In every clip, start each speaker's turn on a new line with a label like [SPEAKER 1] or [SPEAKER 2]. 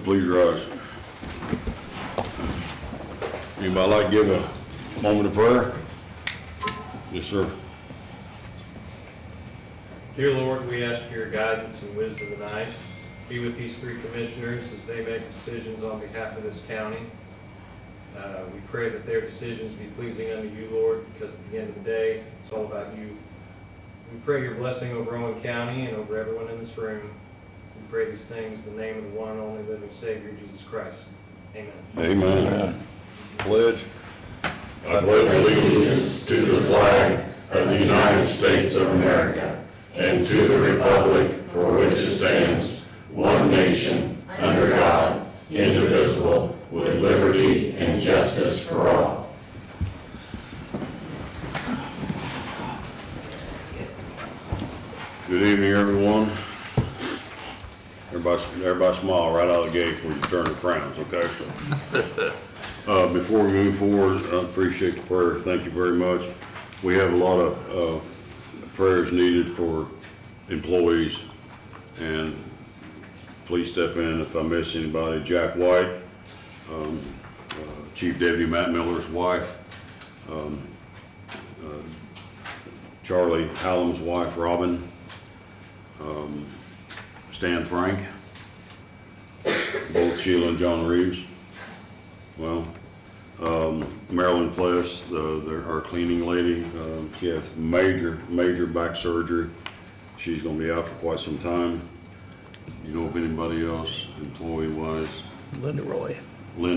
[SPEAKER 1] please rise. Anybody like to give a moment of prayer? Yes, sir.
[SPEAKER 2] Dear Lord, we ask for your guidance and wisdom tonight. Be with these three commissioners as they make decisions on behalf of this county. We pray that their decisions be pleasing unto you, Lord, because at the end of the day, it's all about you. We pray your blessing over Owen County and over everyone in this room. We pray these things in the name of the one and only living Savior, Jesus Christ. Amen.
[SPEAKER 1] Amen. Pledge.
[SPEAKER 3] I pledge allegiance to the flag of the United States of America and to the republic for which it stands, one nation, under God, indivisible, with liberty and justice for all.
[SPEAKER 1] Good evening, everyone. Everybody smile right out of the gate before you turn your frowns, okay? So, before we move forward, I appreciate the prayer. Thank you very much. We have a lot of prayers needed for employees, and please step in if I miss anybody. Jack White, Chief Deputy Matt Miller's wife, Charlie Hallam's wife, Robin, Stan Frank, both Sheila and John Reeves. Well, Marilyn Pless, our cleaning lady, she has major back surgery. She's going to be out for quite some time. You know of anybody else, employee-wise?
[SPEAKER 4] Linda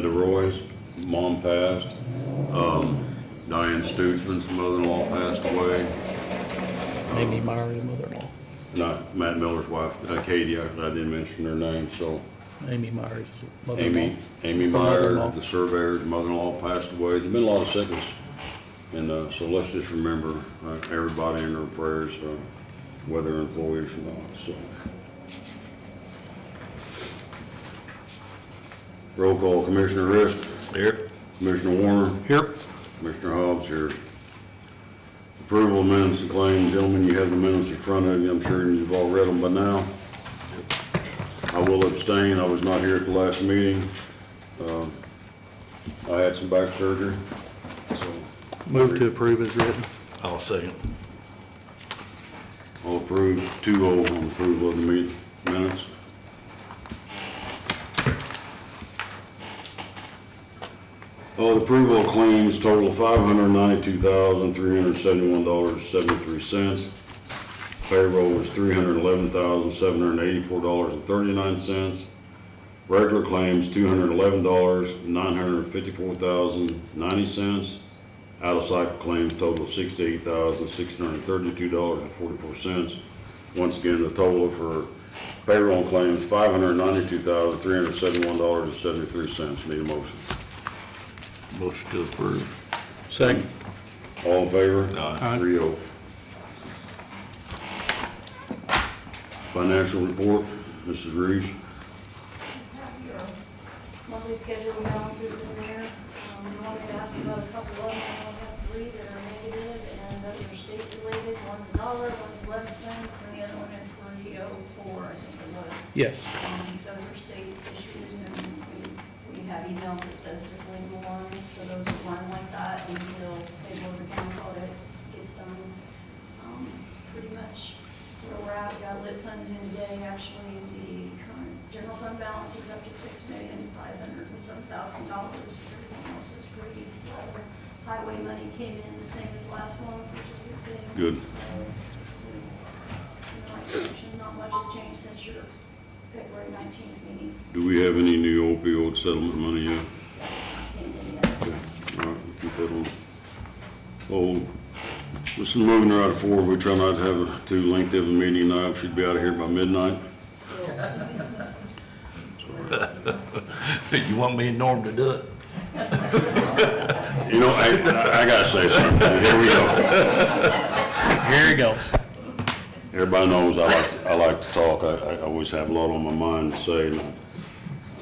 [SPEAKER 1] Roy's mom passed. Diane Stutzman's mother-in-law passed away.
[SPEAKER 4] Amy Myers' mother-in-law.
[SPEAKER 1] Not Matt Miller's wife, Katie, I didn't mention her name, so.
[SPEAKER 4] Amy Myers' mother-in-law.
[SPEAKER 1] Amy Meyer, the surveyor's mother-in-law, passed away. There's been a lot of sickness. And so let's just remember everybody in their prayers, whether employees or not, so. Roll call, Commissioner Risk.
[SPEAKER 4] Here.
[SPEAKER 1] Commissioner Warner.
[SPEAKER 4] Here.
[SPEAKER 1] Commissioner Hobbs here. Approval of minutes and claims. Gentlemen, you have the minutes in front of you. I'm sure you've all read them by now. I will abstain. I was not here at the last meeting. I had some back surgery. So
[SPEAKER 4] Move to approve as written.
[SPEAKER 5] I'll second.
[SPEAKER 1] I'll approve 2-0 on approval of the minutes. The approval of claims total $592,371.73. Payroll was $311,784.39. Regular claims $211, $954,090. Out of cycle claims total $68,632.44. Once again, the total for payroll claims $592,371.73. Need a motion.
[SPEAKER 5] Motion to approve.
[SPEAKER 4] Second.
[SPEAKER 1] All in favor?
[SPEAKER 5] Aye.
[SPEAKER 1] 3-0. Financial report, Mrs. Reeves.
[SPEAKER 6] Have your monthly schedule balances in there. You wanted to ask about a couple of them. I only have 3 that are negative, and those are state related. One's $1, one's 11 cents, and the other one is $3.04, I think it was.
[SPEAKER 4] Yes.
[SPEAKER 6] Those are state issues, and we have emails that says just leave them alone, so those will run like that until state board of accounts audit gets done. Pretty much where we're at, we got lit funds in today. Actually, the current general fund balance is up to $6,500,000 and some thousand. Everything else is pretty low. Highway money came in the same as last month, which is a good thing.
[SPEAKER 1] Good.
[SPEAKER 6] So, in the right direction. Not much has changed since your February 19th meeting.
[SPEAKER 1] Do we have any new opioid settlement money yet?
[SPEAKER 6] Came in yet.
[SPEAKER 1] Okay. All right, we'll keep that on. Oh, this is moving right forward. We try not to have too lengthy of a meeting now. We should be out of here by midnight.
[SPEAKER 5] You want me and Norm to do it?
[SPEAKER 1] You know, I gotta say something. Here we go.
[SPEAKER 4] Here he goes.
[SPEAKER 1] Everybody knows I like to talk. I always have a lot on my mind to say.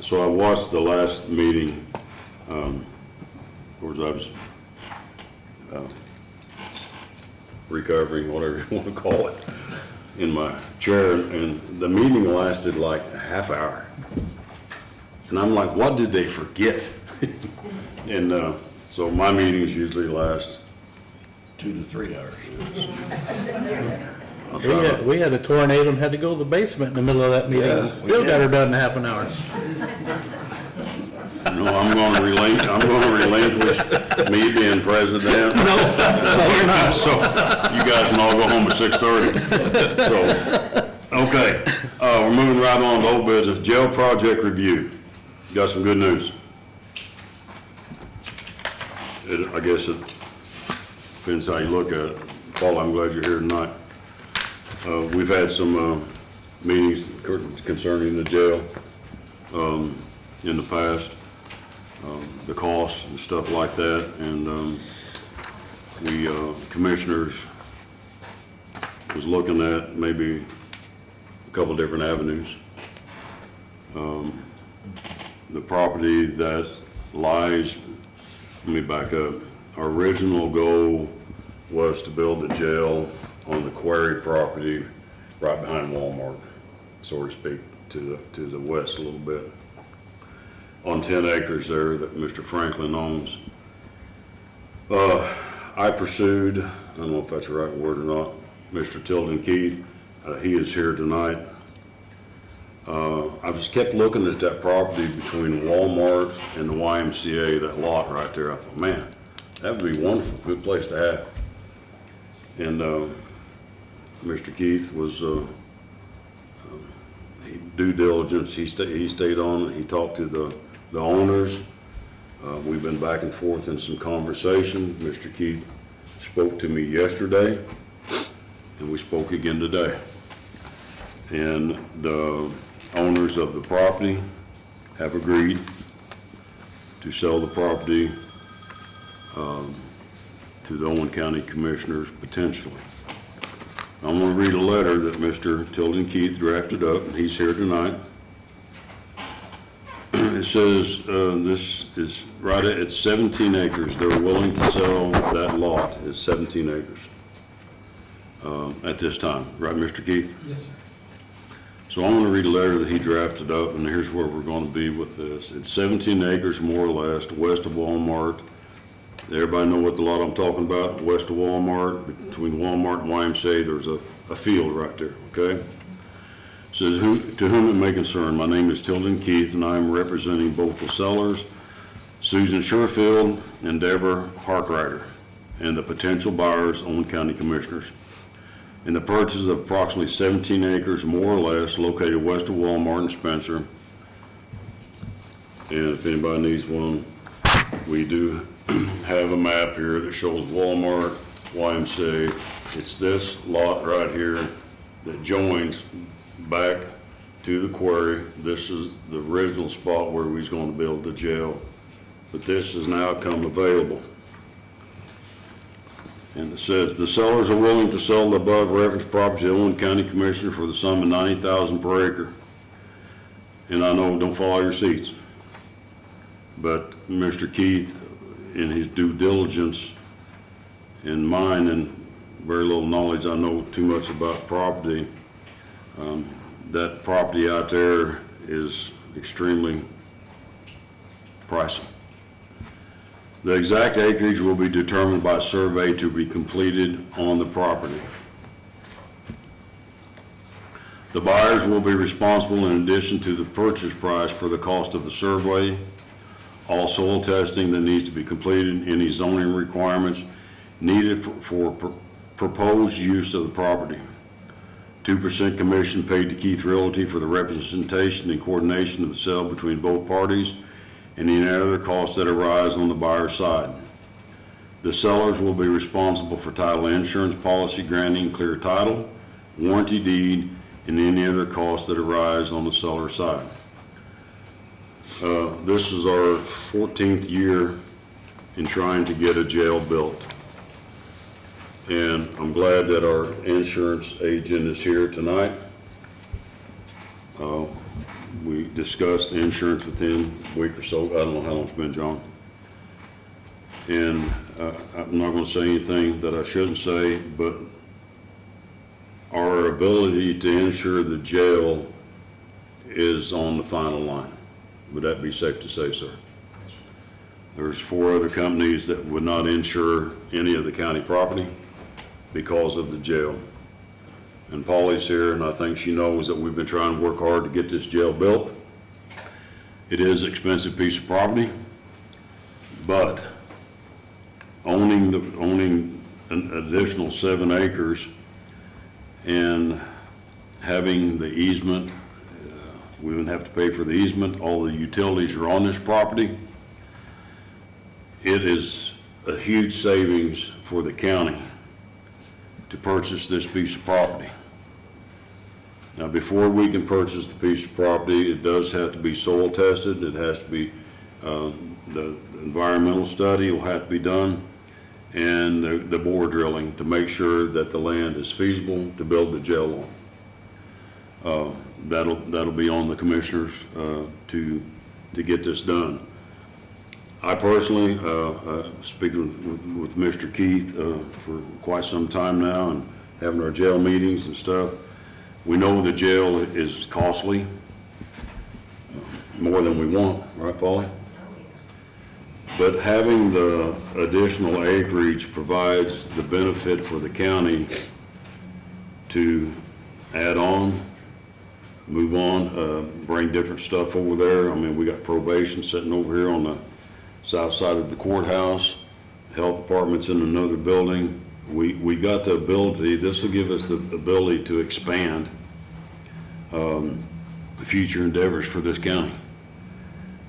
[SPEAKER 1] So I watched the last meeting. Of course, I was recovering, whatever you want to call it, in my chair, and the meeting lasted like a half hour. And I'm like, what did they forget? And, so my meetings usually last,
[SPEAKER 5] 2 to 3 hours.
[SPEAKER 1] I'll try to-
[SPEAKER 4] We had a tornado and had to go to the basement in the middle of that meeting.
[SPEAKER 5] Yeah, we
[SPEAKER 4] Still got her done in half an hour.
[SPEAKER 1] no, I'm gonna relinquish me being president.
[SPEAKER 4] No, you're not.
[SPEAKER 1] So you guys can all go home at 6:30. So, okay, we're moving right on to old business, jail project review. Got some good news. I guess it depends how you look at it. Paul, I'm glad you're here tonight. We've had some meetings concerning the jail in the past, the costs and stuff like that, and we commissioners was looking at maybe a couple different avenues. The property that lies, let me back up. Our original goal was to build the jail on the quarry property right behind Walmart, so to speak, to the west a little bit, on 10 acres there that Mr. Franklin owns. I pursued, I don't know if that's the right word or not, Mr. Tilden Keith. He is here tonight. I just kept looking at that property between Walmart and the YMCA, that lot right there. I thought, man, that would be wonderful, good place to have. And Mr. Keith was due diligence. He stayed on. He talked to the owners. We've been back and forth in some conversation. Mr. Keith spoke to me yesterday, and we spoke again today. And the owners of the property have agreed to sell the property to the Owen County Commissioners potentially. I'm going to read a letter that Mr. Tilden Keith drafted up, and he's here tonight. It says, this is right at 17 acres. They're willing to sell that lot at 17 acres at this time. Right, Mr. Keith?
[SPEAKER 2] Yes, sir.
[SPEAKER 1] So I'm going to read a letter that he drafted up, and here's where we're going to be with this. It's 17 acres more or less west of Walmart. Everybody know what the lot I'm talking about? West of Walmart, between Walmart and YMCA, there's a field right there, okay? Says, to whom it may concern, my name is Tilden Keith, and I am representing both the sellers, Susan Sherfield and Deborah Harkrider, and the potential buyers, Owen County Commissioners, in the purchase of approximately 17 acres, more or less, located west of Walmart and Spencer. And if anybody needs one, we do have a map here that shows Walmart, YMCA. It's this lot right here that joins back to the quarry. This is the original spot where we was going to build the jail, but this has now come available. And it says, the sellers are willing to sell the above referenced property to Owen County Commissioner for the sum of $90,000 per acre. And I know, don't fall out of your seats, but Mr. Keith, in his due diligence, and mine, and very little knowledge, I know too much about property. That property out there is extremely pricey. The exact acreage will be determined by a survey to be completed on the property. The buyers will be responsible in addition to the purchase price for the cost of the survey, all soil testing that needs to be completed, any zoning requirements needed for proposed use of the property. 2% commission paid to Keith Realty for the representation and coordination of the sale between both parties, and any other costs that arise on the buyer's side. The sellers will be responsible for title insurance policy granting clear title, warranty deed, and any other costs that arise on the seller's side. This is our 14th year in trying to get a jail built. And I'm glad that our insurance agent is here tonight. We discussed insurance within a week or so. I don't know how long it's been, John. And I'm not going to say anything that I shouldn't say, but our ability to insure the jail is on the final line. Would that be safe to say, sir? There's 4 other companies that would not insure any of the county property because of the jail. And Paulie's here, and I think she knows that we've been trying to work hard to get this jail built. It is an expensive piece of property, but owning an additional 7 acres and having the easement, we wouldn't have to pay for the easement, all the utilities are on this property. It is a huge savings for the county to purchase this piece of property. Now, before we can purchase the piece of property, it does have to be soil tested. It has to be, the environmental study will have to be done, and the bore drilling to make sure that the land is feasible to build the jail on. That'll be on the commissioners to get this done. I personally, speaking with Mr. Keith for quite some time now and having our jail meetings and stuff, we know the jail is costly, more than we want, right, Paulie? But having the additional acreage provides the benefit for the county to add on, move on, bring different stuff over there. I mean, we got probation sitting over here on the south side of the courthouse, health department's in another building. We got the ability, this will give us the ability to expand future endeavors for this county.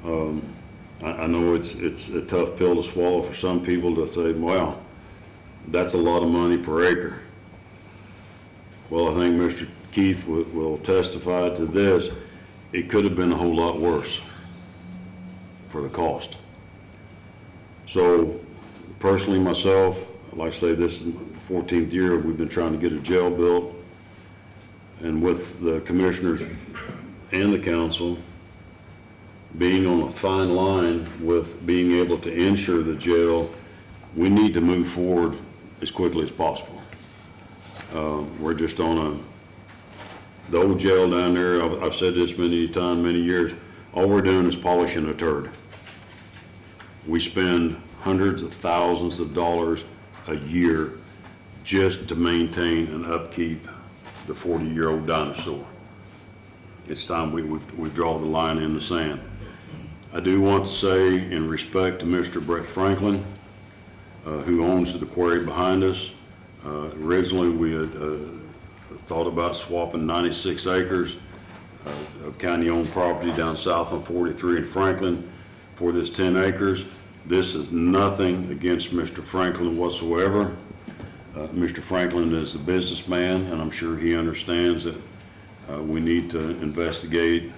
[SPEAKER 1] I know it's a tough pill to swallow for some people to say, wow, that's a lot of money per acre. Well, I think Mr. Keith will testify to this. It could have been a whole lot worse for the cost. So personally, myself, like I say, this is the 14th year we've been trying to get a jail built. And with the commissioners and the council being on a fine line with being able to insure the jail, we need to move forward as quickly as possible. We're just on the old jail down there. I've said this many times, many years, all we're doing is polishing a turd. We spend hundreds of thousands of dollars a year just to maintain and upkeep the 40-year-old dinosaur. It's time we draw the line in the sand. I do want to say, in respect to Mr. Brett Franklin, who owns the quarry behind us, originally we had thought about swapping 96 acres of county-owned property down south on 43 in Franklin for this 10 acres. This is nothing against Mr. Franklin whatsoever. Mr. Franklin is a businessman, and I'm sure he understands that we need to investigate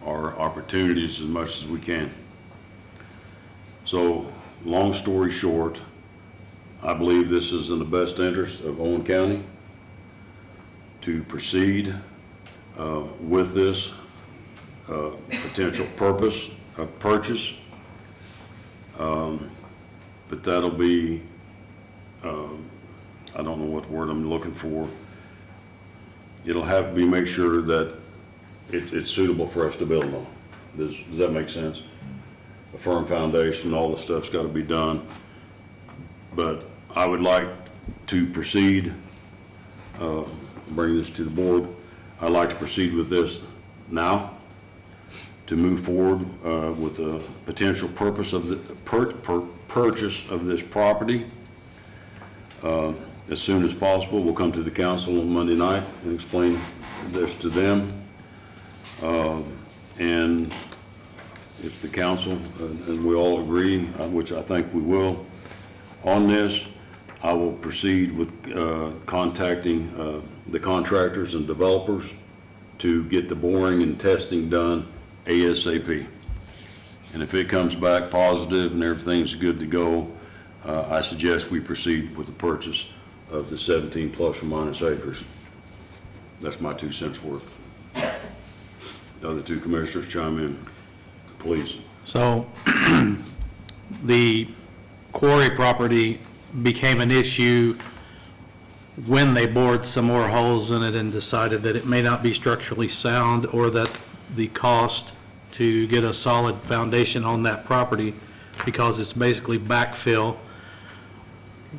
[SPEAKER 1] our opportunities as much as we can. So, long story short, I believe this is in the best interest of Owen County to proceed with this potential purchase. But that'll be, I don't know what word I'm looking for. It'll have to be, make sure that it's suitable for us to build on. Does that make sense? A firm foundation, all the stuff's got to be done. But I would like to proceed, bring this to the board. I'd like to proceed with this now, to move forward with a potential purpose of the purchase of this property as soon as possible. We'll come to the council on Monday night and explain this to them. And if the council, and we all agree, which I think we will, on this, I will proceed with contacting the contractors and developers to get the boring and testing done ASAP. And if it comes back positive and everything's good to go, I suggest we proceed with the purchase of the 17 plus or minus acres. That's my 2 cents worth. The other 2 commissioners chime in, please.
[SPEAKER 4] So the quarry property became an issue when they bored some more holes in it and decided that it may not be structurally sound, or that the cost to get a solid foundation on that property because it's basically backfill.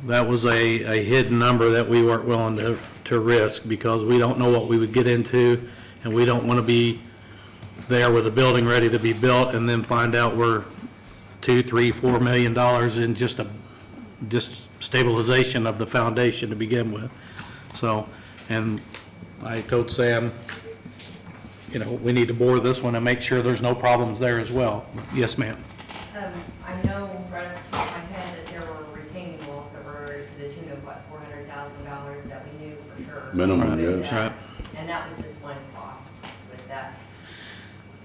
[SPEAKER 4] That was a hidden number that we weren't willing to risk because we don't know what we would get into, and we don't want to be there with a building ready to be built and then find out we're $2, $3, $4 million in just stabilization of the foundation to begin with. So, and I told Sam, you know, we need to bore this one and make sure there's no problems there as well. Yes, ma'am.
[SPEAKER 7] I know right off the top of my head that there were retaining walls that were to the tune of, what, $400,000 that we knew for sure.
[SPEAKER 1] Minimum,
[SPEAKER 7] With
[SPEAKER 1] yes.
[SPEAKER 7] that.
[SPEAKER 4] Right.
[SPEAKER 7] And that was just one cost with that.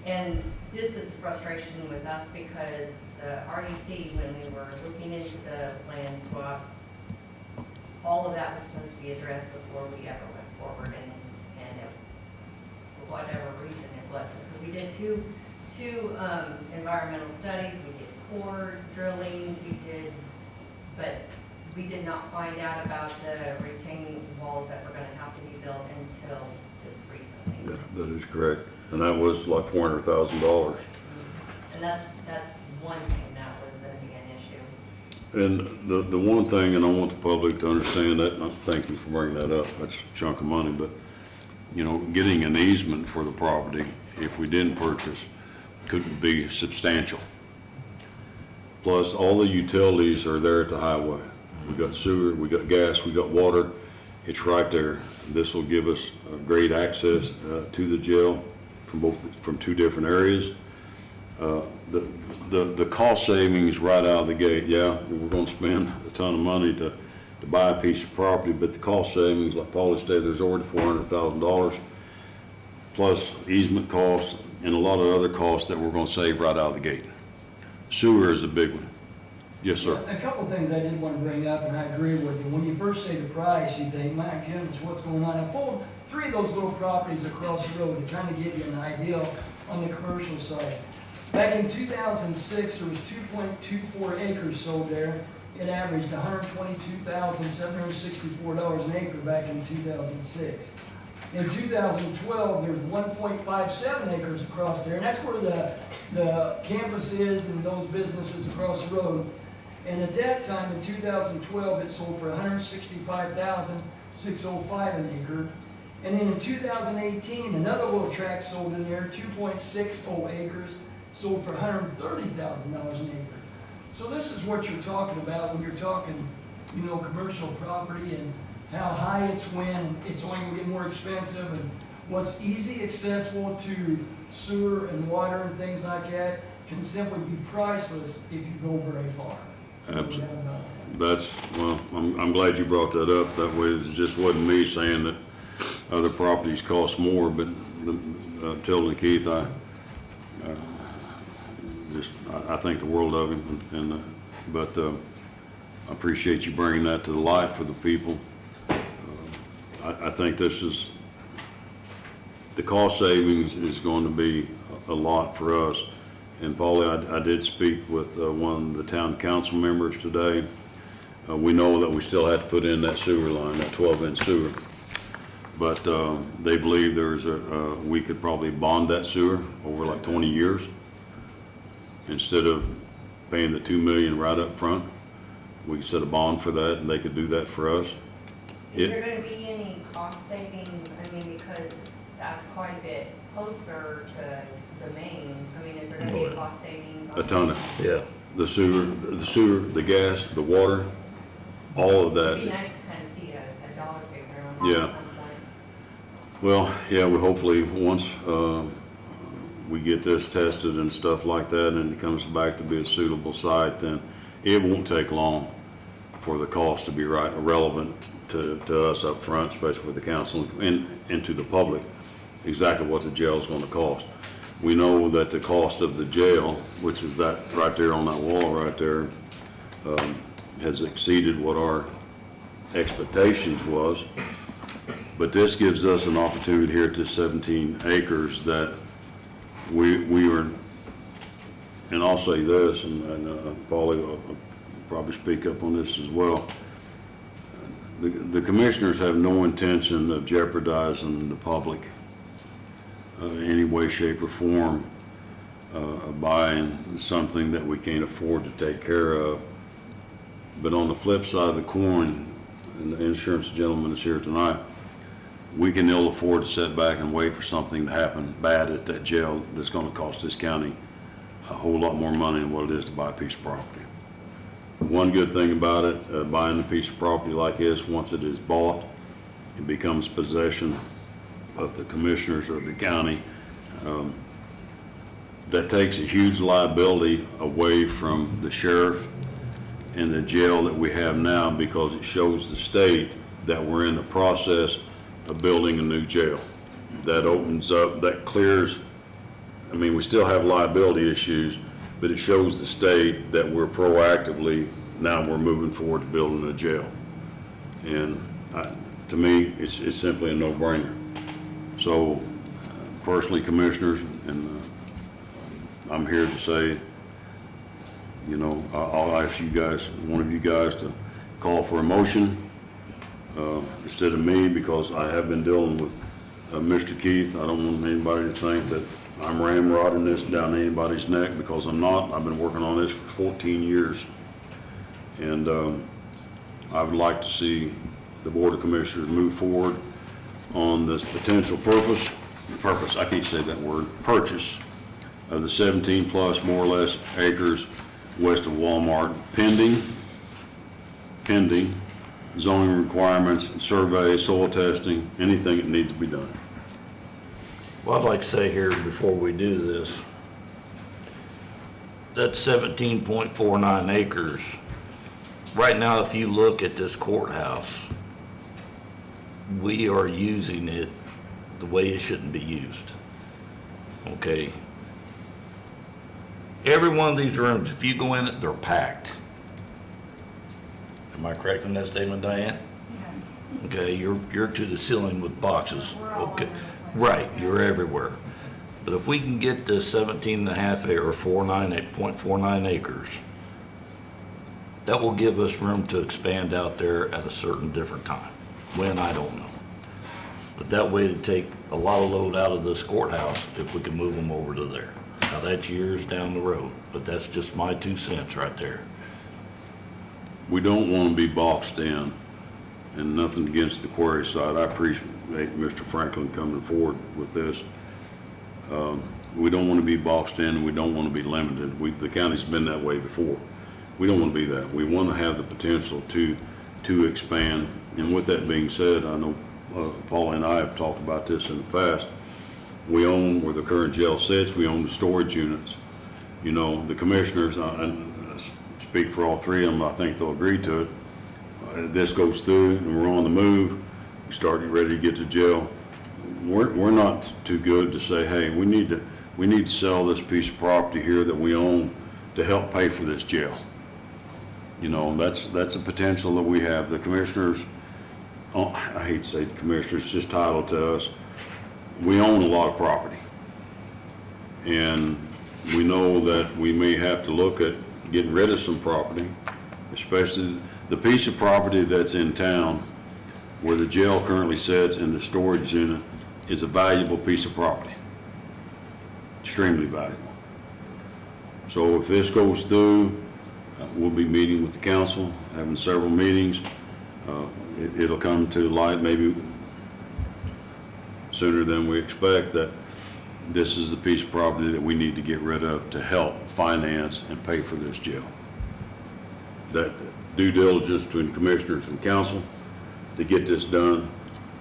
[SPEAKER 7] And this was a frustration with us because the RDC, when we were looking into the land swap, all of that was supposed to be addressed before we ever went forward, and it, for whatever reason it wasn't. We did two environmental studies, we did core drilling, but we did not find out about the retaining walls that were gonna have to be built until just recently.
[SPEAKER 1] That is correct. And that was like $400,000.
[SPEAKER 7] And that's one thing that was gonna be an issue.
[SPEAKER 1] And the one thing, and I want the public to understand that, and I thank you for bringing that up, that's a chunk of money, but, you know, getting an easement for the property, if we didn't purchase, could be substantial. Plus, all the utilities are there at the highway. We got sewer, we got gas, we got water, it's right there. This will give us great access to the jail from two different areas. The cost savings right out of the gate, yeah, we're gonna spend a ton of money to buy a piece of property, but the cost savings, like Paulie stated, there's already $400,000, plus easement costs and a lot of other costs that we're gonna save right out of the gate. Sewer is a big one. Yes, sir.
[SPEAKER 8] A couple of things I did want to bring up, and I agree with you. When you first say the price, you think, my goodness, what's going on? I pulled 3 of those little properties across the road to kind of give you an idea on the commercial side. Back in 2006, there was 2.24 acres sold there. It averaged $122,764 an acre back in 2006. In 2012, there's 1.57 acres across there, and that's where the campus is and those businesses across the road. And at that time, in 2012, it sold for $165,605 an acre. And then in 2018, another little tract sold in there, 2.60 acres, sold for $130,000 an acre. So this is what you're talking about when you're talking, you know, commercial property and how high it's when it's only gonna get more expensive, and what's easy accessible to sewer and water and things like that can simply be priceless if you go very far.
[SPEAKER 1] Absolutely. That's, well, I'm glad you brought that up. That way it just wasn't me saying that other properties cost more, but Tilden Keith, I think the world of him, but I appreciate you bringing that to the light for the people. I think the cost savings is going to be a lot for us. And Paulie, I did speak with one of the town council members today. We know that we still have to put in that sewer line, that 12-inch sewer. But they believe we could probably bond that sewer over like 20 years. Instead of paying the $2 million right up front, we could set a bond for that, and they could do that for us.
[SPEAKER 7] Is there gonna be any cost savings? I mean, because that's quite a bit closer to the main. I mean, is there gonna be a cost savings?
[SPEAKER 1] A ton of,
[SPEAKER 5] Yeah.
[SPEAKER 1] the sewer, the gas, the water, all of
[SPEAKER 7] It'd be
[SPEAKER 1] that.
[SPEAKER 7] nice to kind of see a dollar figure on that
[SPEAKER 1] Yeah.
[SPEAKER 7] at some point.
[SPEAKER 1] Well, yeah, we hopefully, once we get this tested and stuff like that, and it comes back to be a suitable site, then it won't take long for the cost to be relevant to us up front, especially with the council and to the public, exactly what the jail is gonna cost. We know that the cost of the jail, which is that right there on that wall right there, has exceeded what our expectations was. But this gives us an opportunity here to 17 acres that we are, and I'll say this, and Paulie will probably speak up on this as well. The commissioners have no intention of jeopardizing the public in any way, shape, or form buying something that we can't afford to take care of. But on the flip side of the coin, and the insurance gentleman is here tonight, we can ill afford to sit back and wait for something to happen bad at that jail that's gonna cost this county a whole lot more money than what it is to buy a piece of property. One good thing about it, buying a piece of property like this, once it is bought, it becomes possession of the commissioners of the county. That takes a huge liability away from the sheriff and the jail that we have now, because it shows the state that we're in the process of building a new jail. That opens up, that clears, I mean, we still have liability issues, but it shows the state that we're proactively, now we're moving forward to building a jail. And to me, it's simply a no-brainer. So personally, commissioners, and I'm here to say, you know, I'll ask you guys, one of you guys, to call for a motion instead of me, because I have been dealing with Mr. Keith. I don't want anybody to think that I'm ramrodding this down anybody's neck, because I'm not. I've been working on this for 14 years. And I would like to see the Board of Commissioners move forward on this potential purchase, I can't say that word, purchase of the 17 plus more or less acres west of Walmart, pending zoning requirements, survey, soil testing, anything that needs to be done.
[SPEAKER 5] Well, I'd like to say here before we do this, that 17.49 acres, right now, if you look at this courthouse, we are using it the way it shouldn't be used. Okay? Every one of these rooms, if you go in it, they're packed. Am I correct in that statement, Diane?
[SPEAKER 6] Yes.
[SPEAKER 5] Okay, you're to the ceiling with boxes.
[SPEAKER 6] We're all
[SPEAKER 5] Okay,
[SPEAKER 6] over the place.
[SPEAKER 5] right, you're everywhere. But if we can get this 17.5 acre, or 0.49 acres, that will give us room to expand out there at a certain different time. When, I don't know. But that way to take a lot of load out of this courthouse if we can move them over to there. Now, that's years down the road, but that's just my 2 cents right there.
[SPEAKER 1] We don't want to be boxed in, and nothing against the quarry side. I appreciate Mr. Franklin coming forward with this. We don't want to be boxed in, and we don't want to be limited. The county's been that way before. We don't want to be that. We want to have the potential to expand. And with that being said, I know Paula and I have talked about this in the past. We own where the current jail sits. We own the storage units. You know, the commissioners, and speak for all three of them, I think they'll agree to it. This goes through and we're on the move. We start ready to get to jail. We're not too good to say, hey, we need to sell this piece of property here that we own to help pay for this jail. You know, that's a potential that we have. The commissioners, I hate to say the commissioners, it's just titled to us. We own a lot of property. And we know that we may have to look at getting rid of some property, especially the piece of property that's in town where the jail currently sits in the storage unit is a valuable piece of property, extremely valuable. So if this goes through, we'll be meeting with the council, having several meetings. It'll come to light maybe sooner than we expect that this is the piece of property that we need to get rid of to help finance and pay for this jail. That due diligence between commissioners and council to get this done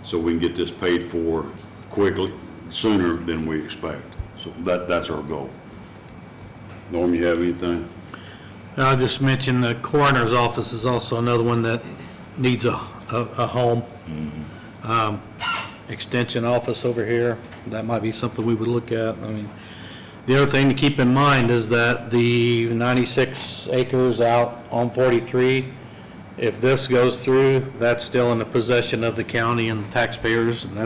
[SPEAKER 1] so we can get this paid for quickly, sooner than we expect. So that's our goal. Norm, you have anything?
[SPEAKER 4] I'll just mention the coroner's office is also another one that needs a home. Extension office over here, that might be something we would look at. I mean, the other thing to keep in mind is that the 96 acres out on 43, if this goes through, that's still in the possession of the county and taxpayers, and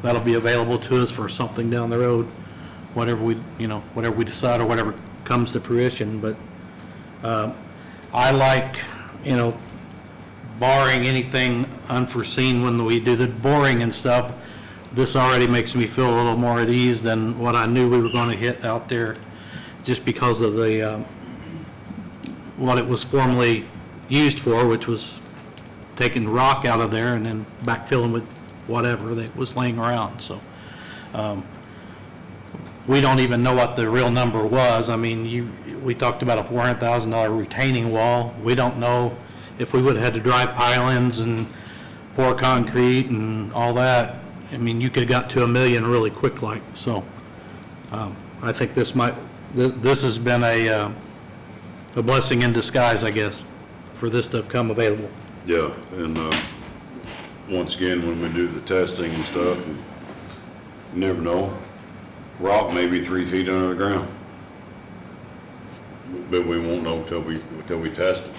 [SPEAKER 4] that'll be available to us for something down the road, whatever we decide or whatever comes to fruition. But I like, barring anything unforeseen when we do the boring and stuff, this already makes me feel a little more at ease than what I knew we were going to hit out there, just because of the, what it was formerly used for, which was taking rock out of there and then backfilling with whatever that was laying around, so. We don't even know what the real number was. I mean, we talked about a $400,000 retaining wall. We don't know if we would have had to dry pilings and pour concrete and all that. I mean, you could have got to $1 million really quick like, so. I think this has been a blessing in disguise, I guess, for this to have come available.
[SPEAKER 1] Yeah, and, once again, when we do the testing and stuff, you never know. Rock may be 3 feet under the ground. But we won't know till we test it.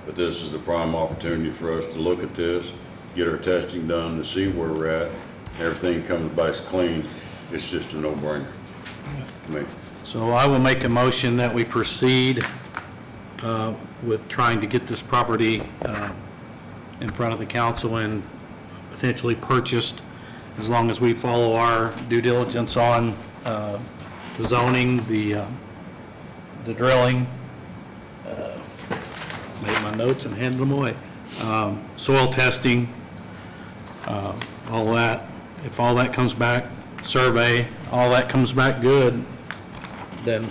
[SPEAKER 1] But this is a prime opportunity for us to look at this, get our testing done to see where we're at. Everything comes back clean. It's just a no-brainer to me.
[SPEAKER 4] So I will make a motion that we proceed with trying to get this property in front of the council and potentially purchased, as long as we follow our due diligence on the zoning, the drilling, made my notes and handed them away, soil testing, all that. If all that comes back, survey, all that comes back good, then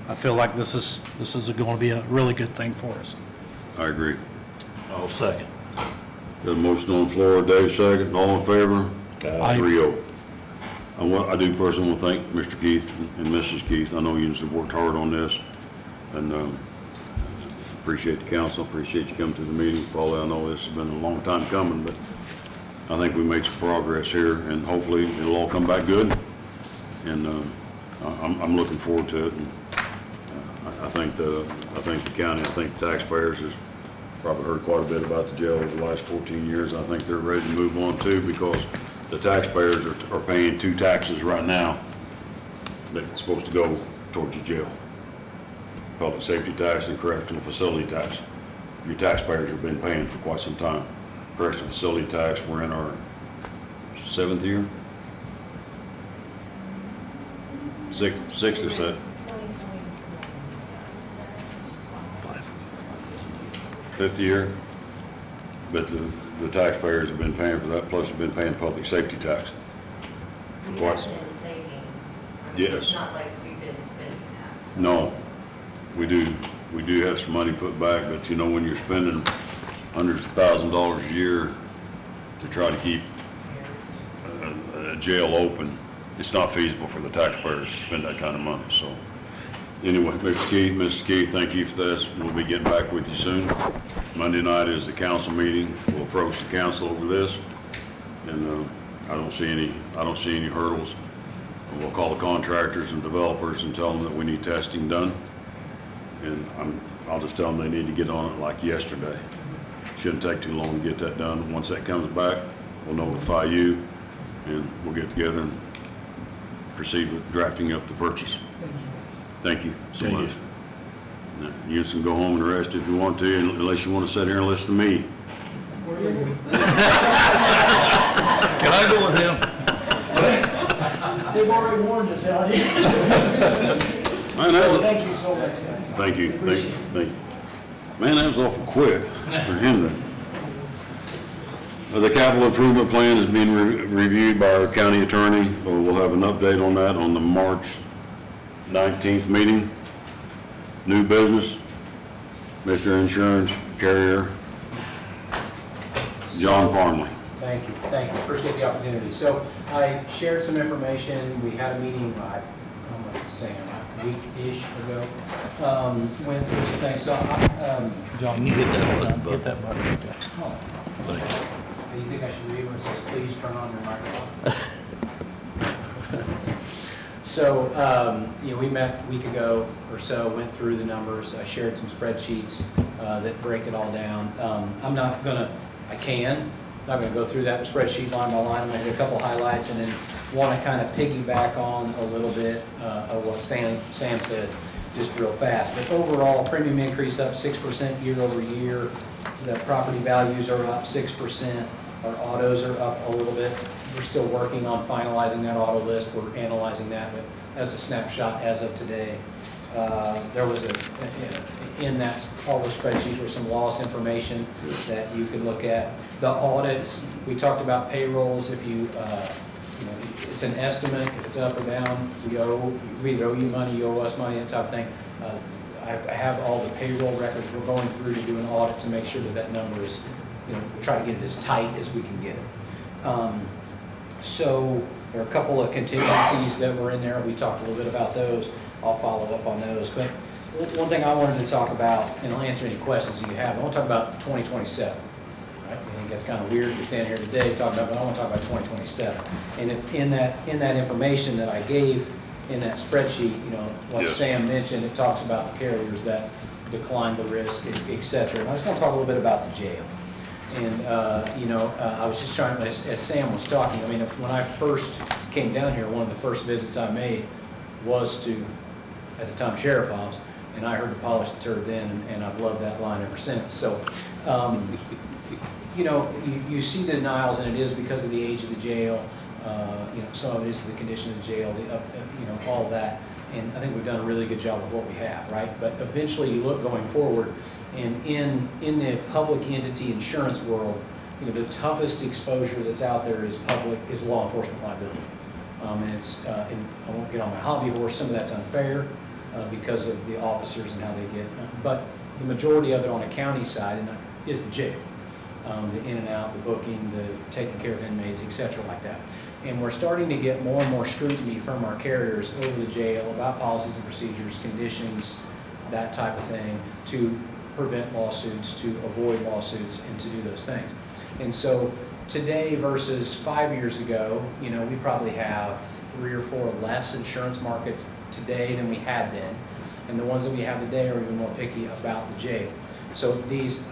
[SPEAKER 4] I feel like this is going to be a really good thing for us.
[SPEAKER 1] I agree.
[SPEAKER 5] I'll second.
[SPEAKER 1] Got a motion on the floor, Dave second, all in favor?
[SPEAKER 4] Aye.
[SPEAKER 1] 3-0. I do personally want to thank Mr. Keith and Mrs. Keith. I know you have worked hard on this, and appreciate the council, appreciate you coming to the meeting. Probably, I know this has been a long time coming, but I think we made some progress here, and hopefully it'll all come back good. And I'm looking forward to it. And, I think the county, I think the taxpayers has probably heard quite a bit about the jail over the last 14 years. I think they're ready to move on too, because the taxpayers are paying 2 taxes right now that's supposed to go towards the jail. Public safety tax and correctional facility tax. Your taxpayers have been paying for quite some time. Correctional facility tax, we're in our 7th year? 6th or 7th? 5th year, but the taxpayers have been paying for that, plus have been paying public safety tax. For
[SPEAKER 7] We
[SPEAKER 1] quite
[SPEAKER 7] have
[SPEAKER 1] some.
[SPEAKER 7] been saving.
[SPEAKER 1] Yes.
[SPEAKER 7] It's not like we've been spending that.
[SPEAKER 1] No, we do have some money put back, but you know, when you're spending hundreds of thousands of dollars a year to try to keep a jail open, it's not feasible for the taxpayers to spend that kind of money, so. Anyway, Mr. Keith, Mrs. Keith, thank you for this. We'll be getting back with you soon. Monday night is the council meeting. We'll approach the council over this, and I don't see any hurdles. We'll call the contractors and developers and tell them that we need testing done, and I'll just tell them they need to get on it like yesterday. Shouldn't take too long to get that done. Once that comes back, we'll notify you, and we'll get together and proceed with drafting up the purchase. Thank you so
[SPEAKER 4] Thank you.
[SPEAKER 1] much. Now, you can go home and rest if you want to, unless you want to sit here and listen to me.
[SPEAKER 5] Can I go with him?
[SPEAKER 8] They've already warned us out here.
[SPEAKER 1] Man, that was,
[SPEAKER 8] Thank you so much, guys.
[SPEAKER 1] thank you.
[SPEAKER 8] Appreciate it.
[SPEAKER 1] Man, that was awful quick for him to. The capital improvement plan is being reviewed by our county attorney. We'll have an update on that on the March 19th meeting. New business, Mr. Insurance Carrier, John Parmley.
[SPEAKER 9] Thank you, appreciate the opportunity. So I shared some information, we had a meeting, I'm going to say, a week-ish ago, went through some things, so
[SPEAKER 4] John,
[SPEAKER 5] Can you hit that button, bud?
[SPEAKER 4] Hit that button. Okay.
[SPEAKER 5] Thank
[SPEAKER 9] do you think I should read when it says, please turn on your microphone? So, we met a week ago or so, went through the numbers, I shared some spreadsheets that break it all down. I'm not gonna go through that spreadsheet line by line. I'm gonna hit a couple highlights and then want to kind of piggyback on a little bit of what Sam said, just real fast. But overall, premium increase up 6% year over year. The property values are up 6%. Our autos are up a little bit. We're still working on finalizing that auto list. We're analyzing that, but as a snapshot as of today. There was in that, all the spreadsheets were some loss information that you could look at. The audits, we talked about payrolls. If you it's an estimate, if it's up or down, we either owe you money, you owe us money, that type of thing. I have all the payroll records. We're going through to do an audit to make sure that that number is, try to get it as tight as we can get it. So there are a couple of contingencies that were in there. We talked a little bit about those. I'll follow up on those. But one thing I wanted to talk about, and I'll answer any questions you have, I want to talk about 2027. Right? I think that's kind of weird. You're standing here today talking about, but I want to talk about 2027. And if in that information that I gave in that spreadsheet, what
[SPEAKER 1] Yes.
[SPEAKER 9] Sam mentioned, it talks about the carriers that decline the risk, et cetera. And I just want to talk a little bit about the jail. And, I was just trying, as Sam was talking, when I first came down here, one of the first visits I made was to, at the time, Sheriff Hobbs, and I heard the polish the turd then, and I've loved that line ever since. So, you see the denials, and it is because of the age of the jail. Some of it is the condition of the jail, all of that. And I think we've done a really good job of what we have, right? But eventually you look going forward, and in the public entity insurance world, the toughest exposure that's out there is law enforcement liability. And I won't get on my hobby horse, some of that's unfair because of the officers and how they get, but the majority of it on a county side is the jail. The in and out, the booking, the taking care of inmates, et cetera, like that. And we're starting to get more and more scrutiny from our carriers over the jail about policies and procedures, conditions, that type of thing, to prevent lawsuits, to avoid lawsuits, and to do those things. And so today versus 5 years ago, we probably have 3 or 4 less insurance markets today than we had then. And the ones that we have today are even more picky about the jail. So these,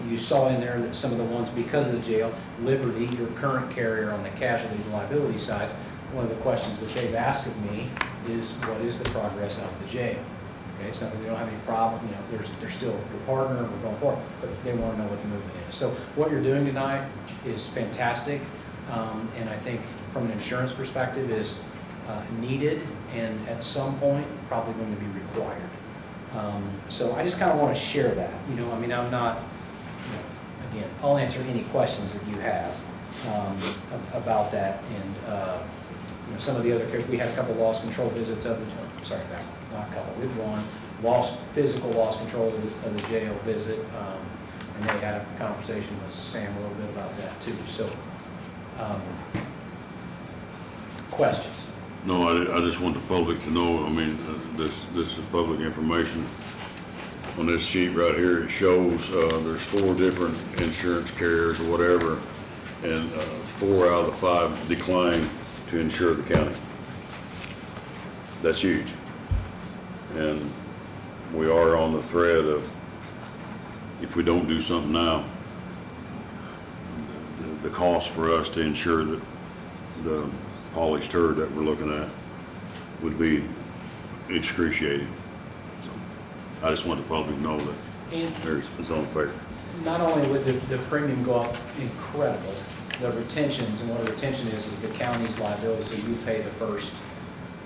[SPEAKER 9] you saw in there that some of the ones because of the jail, Liberty, your current carrier on the casualty and liability sides, one of the questions that they've asked of me is, what is the progress of the jail? Okay, it's not that they don't have any problem, they're still a good partner, we're going forward, but they want to know what the movement is. So what you're doing tonight is fantastic, and I think from an insurance perspective is needed, and at some point, probably going to be required. So I just kind of want to share that, I'm not, again, I'll answer any questions that you have about that, and some of the other cases, we had a couple loss control visits of the, not a couple, we've gone, physical loss control of the jail visit, and they had a conversation with Sam a little bit about that too, so, questions?
[SPEAKER 1] No, I just want the public to know, this is public information. On this sheet right here, it shows, there's 4 different insurance carriers or whatever, and 4 out of the 5 decline to insure the county. That's huge. And we are on the thread of, if we don't do something now, the cost for us to insure the polished turd that we're looking at would be excruciating. So I just want the public to know that it's on paper.
[SPEAKER 9] Not only would the premium go up incredible, the retentions, and what a retention is the county's liability, so you pay the first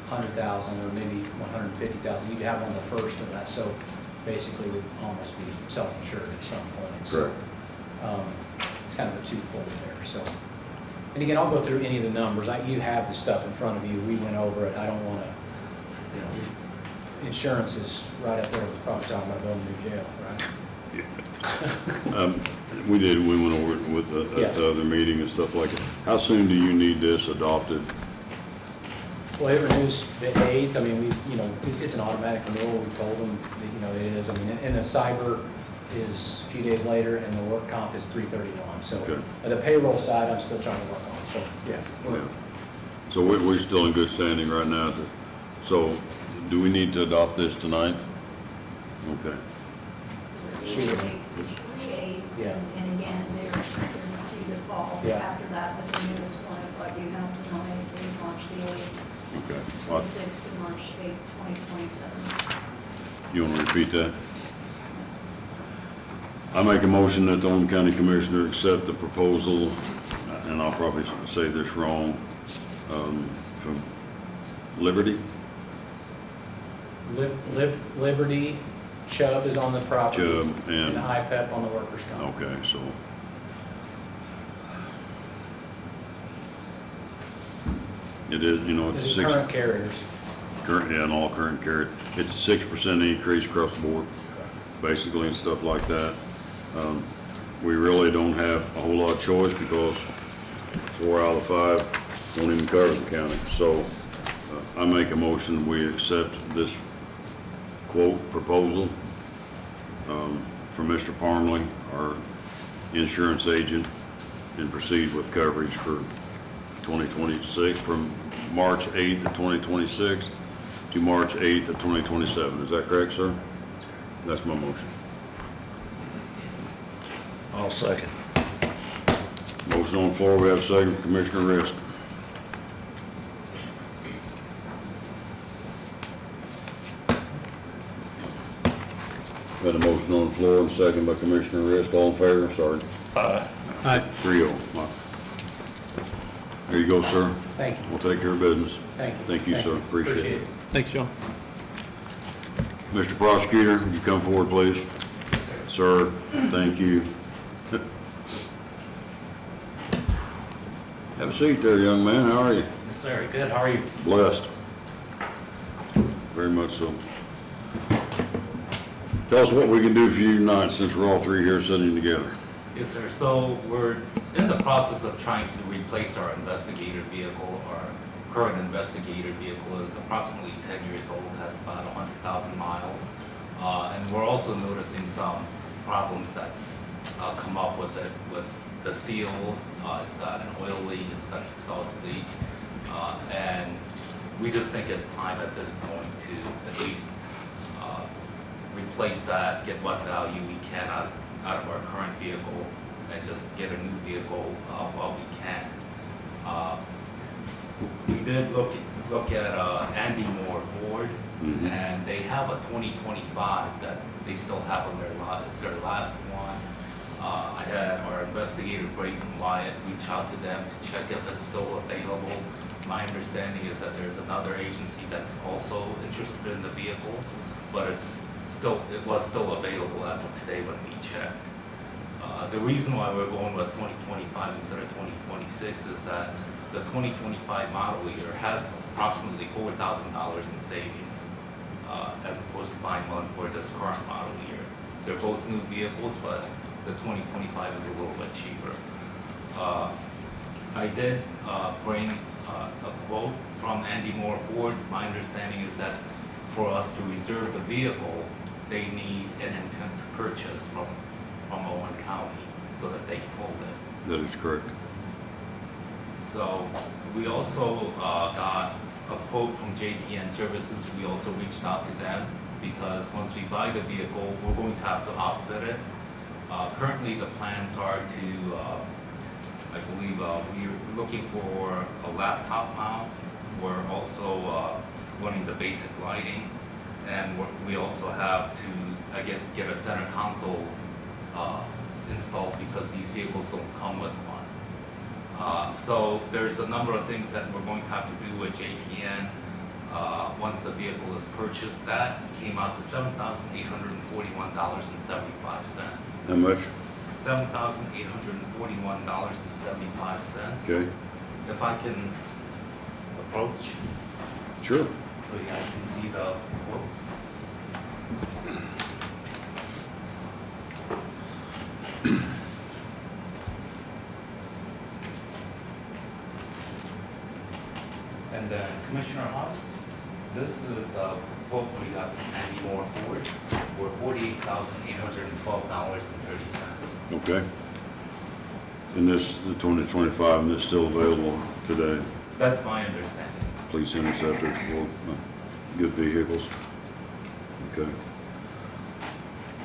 [SPEAKER 9] 100,000 or maybe 150,000, you'd have on the first of that, so basically would almost be self-insured at some point. So, it's kind of a twofold there, so. And again, I'll go through any of the numbers. You have the stuff in front of you. We went over it. I don't want to, insurance is right up there with probably talking about building a new jail, right?
[SPEAKER 1] Yeah. We went over it with at the other meeting and stuff like that. How soon do you need this adopted?
[SPEAKER 9] Well, it renews the 8th. It's an automatic renewal. We told them, that it is. And the cyber is a few days later, and the work comp is 3/31. So
[SPEAKER 1] Okay.
[SPEAKER 9] The payroll side, I'm still trying to work on. So yeah.
[SPEAKER 1] So we're still in good standing right now. So do we need to adopt this tonight? Okay.
[SPEAKER 9] Sure.
[SPEAKER 6] It's 3/8,
[SPEAKER 9] Yeah.
[SPEAKER 6] and again, there's a few that fall
[SPEAKER 9] Yeah.
[SPEAKER 6] after that, but the newest one, like you have tonight, is March the 8th,
[SPEAKER 1] Okay.
[SPEAKER 6] 26th to March 8th, 2027.
[SPEAKER 1] You want to repeat that? I make a motion that the Owen County Commissioner accept the proposal, and I'll probably say this wrong, from Liberty,
[SPEAKER 9] Liberty, Chubb is on the property.
[SPEAKER 1] Chubb,
[SPEAKER 9] And
[SPEAKER 1] and,
[SPEAKER 9] IPEP on the workers' comp.
[SPEAKER 1] okay, so. It is, you know, it's a
[SPEAKER 9] The
[SPEAKER 1] six,
[SPEAKER 9] current carriers.
[SPEAKER 1] current, yeah, and all current carrier, it's a 6% increase across the board, basically, and stuff like that. We really don't have a whole lot of choice because 4 out of 5 won't even cover the county. So I make a motion, we accept this quote proposal from Mr. Parmley, our insurance agent, and proceed with coverage for 2026, from March 8th of 2026 to March 8th of 2027. Is that correct, sir? That's my motion.
[SPEAKER 5] I'll second.
[SPEAKER 1] Motion on the floor, we have a second, Commissioner Risk. Got a motion on the floor and second by Commissioner Risk, all in favor, sorry.
[SPEAKER 4] Aye.
[SPEAKER 1] 3-0. There you go, sir.
[SPEAKER 9] Thank you,
[SPEAKER 1] We'll take care of business.
[SPEAKER 9] thank you.
[SPEAKER 1] Thank you, sir. Appreciate it.
[SPEAKER 4] Thanks, John.
[SPEAKER 1] Mr. Prosecutor, would you come forward, please? Sir, thank you. Have a seat there, young man. How are you?
[SPEAKER 10] Yes, sir. Good. How are you?
[SPEAKER 1] Blessed. Very much so. Tell us what we can do for you tonight, since we're all three here sitting together.
[SPEAKER 10] Yes, sir. So we're in the process of trying to replace our investigator vehicle. Our current investigator vehicle is approximately 10 years old, has about 100,000 miles. And we're also noticing some problems that's come up with it, with the seals. It's got an oil leak, it's got an exhaust leak. And we just think it's time at this point to at least replace that, get what value we can out of our current vehicle, and just get a new vehicle while we can. We did look at Andy Moore Ford, and they have a 2025 that they still have on their lot. It's their last one. I had our investigator Brayton Wyatt reach out to them to check if it's still available. My understanding is that there's another agency that's also interested in the vehicle, but it was still available as of today when we checked. The reason why we're going with 2025 instead of 2026 is that the 2025 model year has approximately $4,000 in savings, as opposed to buying one for this current model year. They're both new vehicles, but the 2025 is a little bit cheaper. I did bring a quote from Andy Moore Ford. My understanding is that for us to reserve the vehicle, they need an intent to purchase from Owen County so that they can hold it.
[SPEAKER 1] That is correct.
[SPEAKER 10] So we also got a quote from JPN Services. We also reached out to them because once we buy the vehicle, we're going to have to outfit it. Currently, the plans are to, I believe, we're looking for a laptop mount. We're also wanting the basic lighting, and we also have to, I guess, get a center console installed because these vehicles don't come with one. So there's a number of things that we're going to have to do with JPN. Once the vehicle is purchased, that came out to $7,841.75.
[SPEAKER 1] How much?
[SPEAKER 10] $7,841.75.
[SPEAKER 1] Okay.
[SPEAKER 10] If I can approach
[SPEAKER 1] Sure.
[SPEAKER 10] so you guys can see the quote. And then Commissioner Hobbs, this is the quote we got from Andy Moore Ford for $48,812.30.
[SPEAKER 1] Okay. And this, the 2025, and it's still available today.
[SPEAKER 10] That's my understanding.
[SPEAKER 1] Please send us that to explore. Good vehicles. Okay.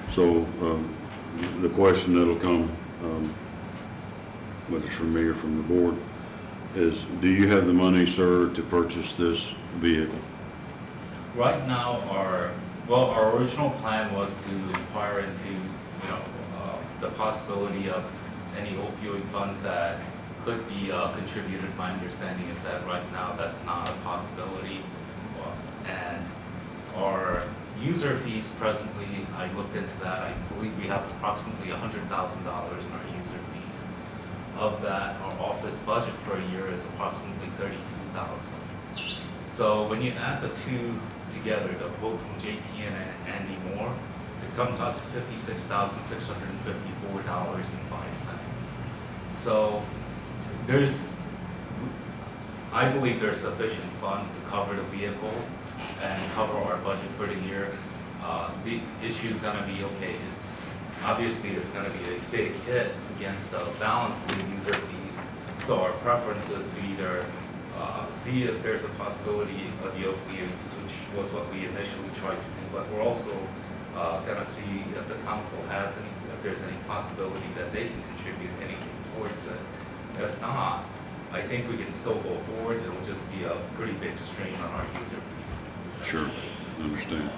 [SPEAKER 1] So, the question that'll come, whether it's from me or from the board, is do you have the money, sir, to purchase this vehicle?
[SPEAKER 10] Right now, our original plan was to inquire into, the possibility of any opioid funds that could be contributed. My understanding is that right now that's not a possibility. And our user fees presently, I looked into that, I believe we have approximately $100,000 in our user fees. Of that, our office budget for a year is approximately $32,000. So when you add the two together, the quote from JT and Andy Moore, it comes out to $56,654.05. So I believe there's sufficient funds to cover the vehicle and cover our budget for the year. The issue's gonna be, okay, obviously it's gonna be a big hit against the balance of the user fees. So our preference is to either see if there's a possibility of the opioids, which was what we initially tried to do, but we're also gonna see if the council has if there's any possibility that they can contribute anything towards it. If not, I think we can still go forward. It'll just be a pretty big strain on our user fees.
[SPEAKER 1] Sure, understand.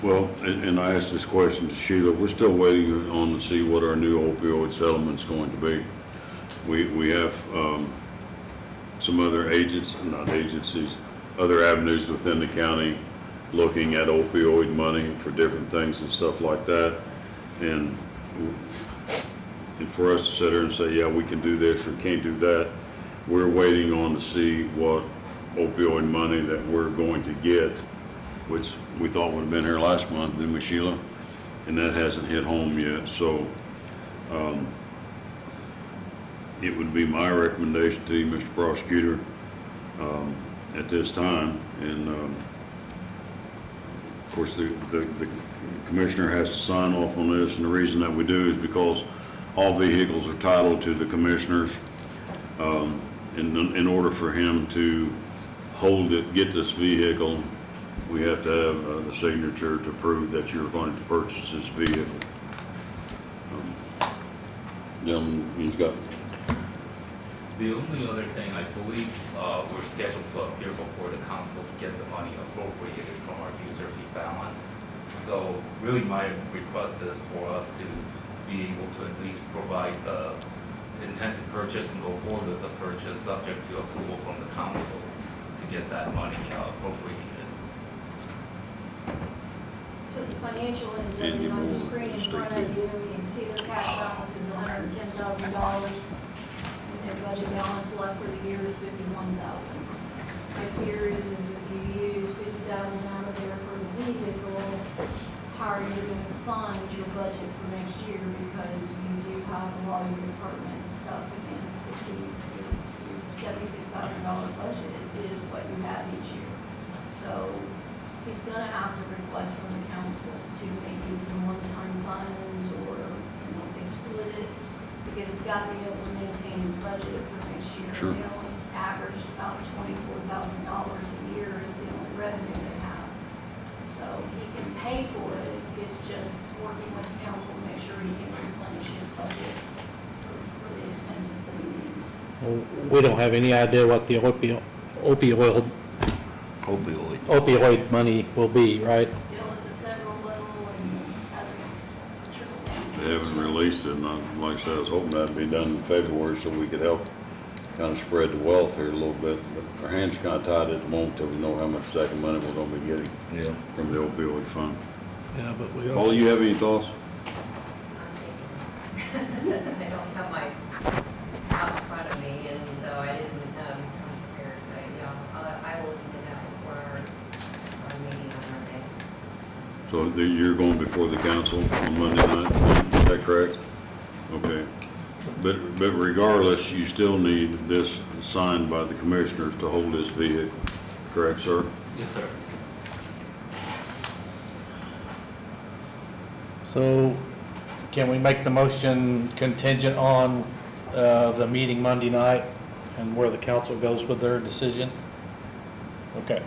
[SPEAKER 1] Well, and I asked this question to Sheila, we're still waiting on to see what our new opioid settlement's going to be. We have some other other avenues within the county looking at opioid money for different things and stuff like that. And for us to sit there and say, yeah, we can do this or can't do that, we're waiting on to see what opioid money that we're going to get, which we thought would have been here last month, didn't we, Sheila? And that hasn't hit home yet. So it would be my recommendation to you, Mr. Prosecutor, at this time. And of course, the commissioner has to sign off on this, and the reason that we do is because all vehicles are titled to the commissioners. In order for him to get this vehicle, we have to have a signature to prove that you're going to purchase this vehicle. Gentlemen, he's got.
[SPEAKER 10] The only other thing, I believe we're scheduled to appear before the council to get the money appropriated from our user fee balance. So really my request is for us to be able to at least provide the intent to purchase and go forward with the purchase subject to approval from the council to get that money appropriated.
[SPEAKER 6] So the financial ends up on the screen in front of you. You can see their cash balance is $110,000. And their budget balance left for the year is $51,000. My fear is if you use $50,000 out of there for the vehicle, how are you going to fund your budget for next year? Because you do have a lot of your department stuff again. Your $76,000 budget is what you have each year. So he's going to have to request from the council to maybe some one-time funds, or if they split it, because he's got to be able to maintain his budget for next year.
[SPEAKER 1] Sure.
[SPEAKER 6] They only average about $24,000 a year is the only revenue they have. So he can pay for it. It's just working with the council to make sure he can replenish his budget for the expenses that he needs.
[SPEAKER 4] Well, we don't have any idea what the opioid money will be, right?
[SPEAKER 6] Still at the federal level and hasn't trickled down.
[SPEAKER 1] They haven't released it, and like I said, I was hoping that'd be done in February so we could help kind of spread the wealth here a little bit. But our hands are kind of tied at the moment till we know how much second money we're going to be getting from the opioid fund.
[SPEAKER 4] Yeah, but we
[SPEAKER 1] Paul, you have any thoughts?
[SPEAKER 7] I don't have my out in front of me, and so I didn't come prepared, but yeah, I will do that before our meeting on Monday.
[SPEAKER 1] So you're going before the council on Monday night, is that correct? Okay. But regardless, you still need this signed by the commissioners to hold this vehicle, correct, sir?
[SPEAKER 10] Yes, sir.
[SPEAKER 4] So can we make the motion contingent on the meeting Monday night and where the council goes with their decision? Okay,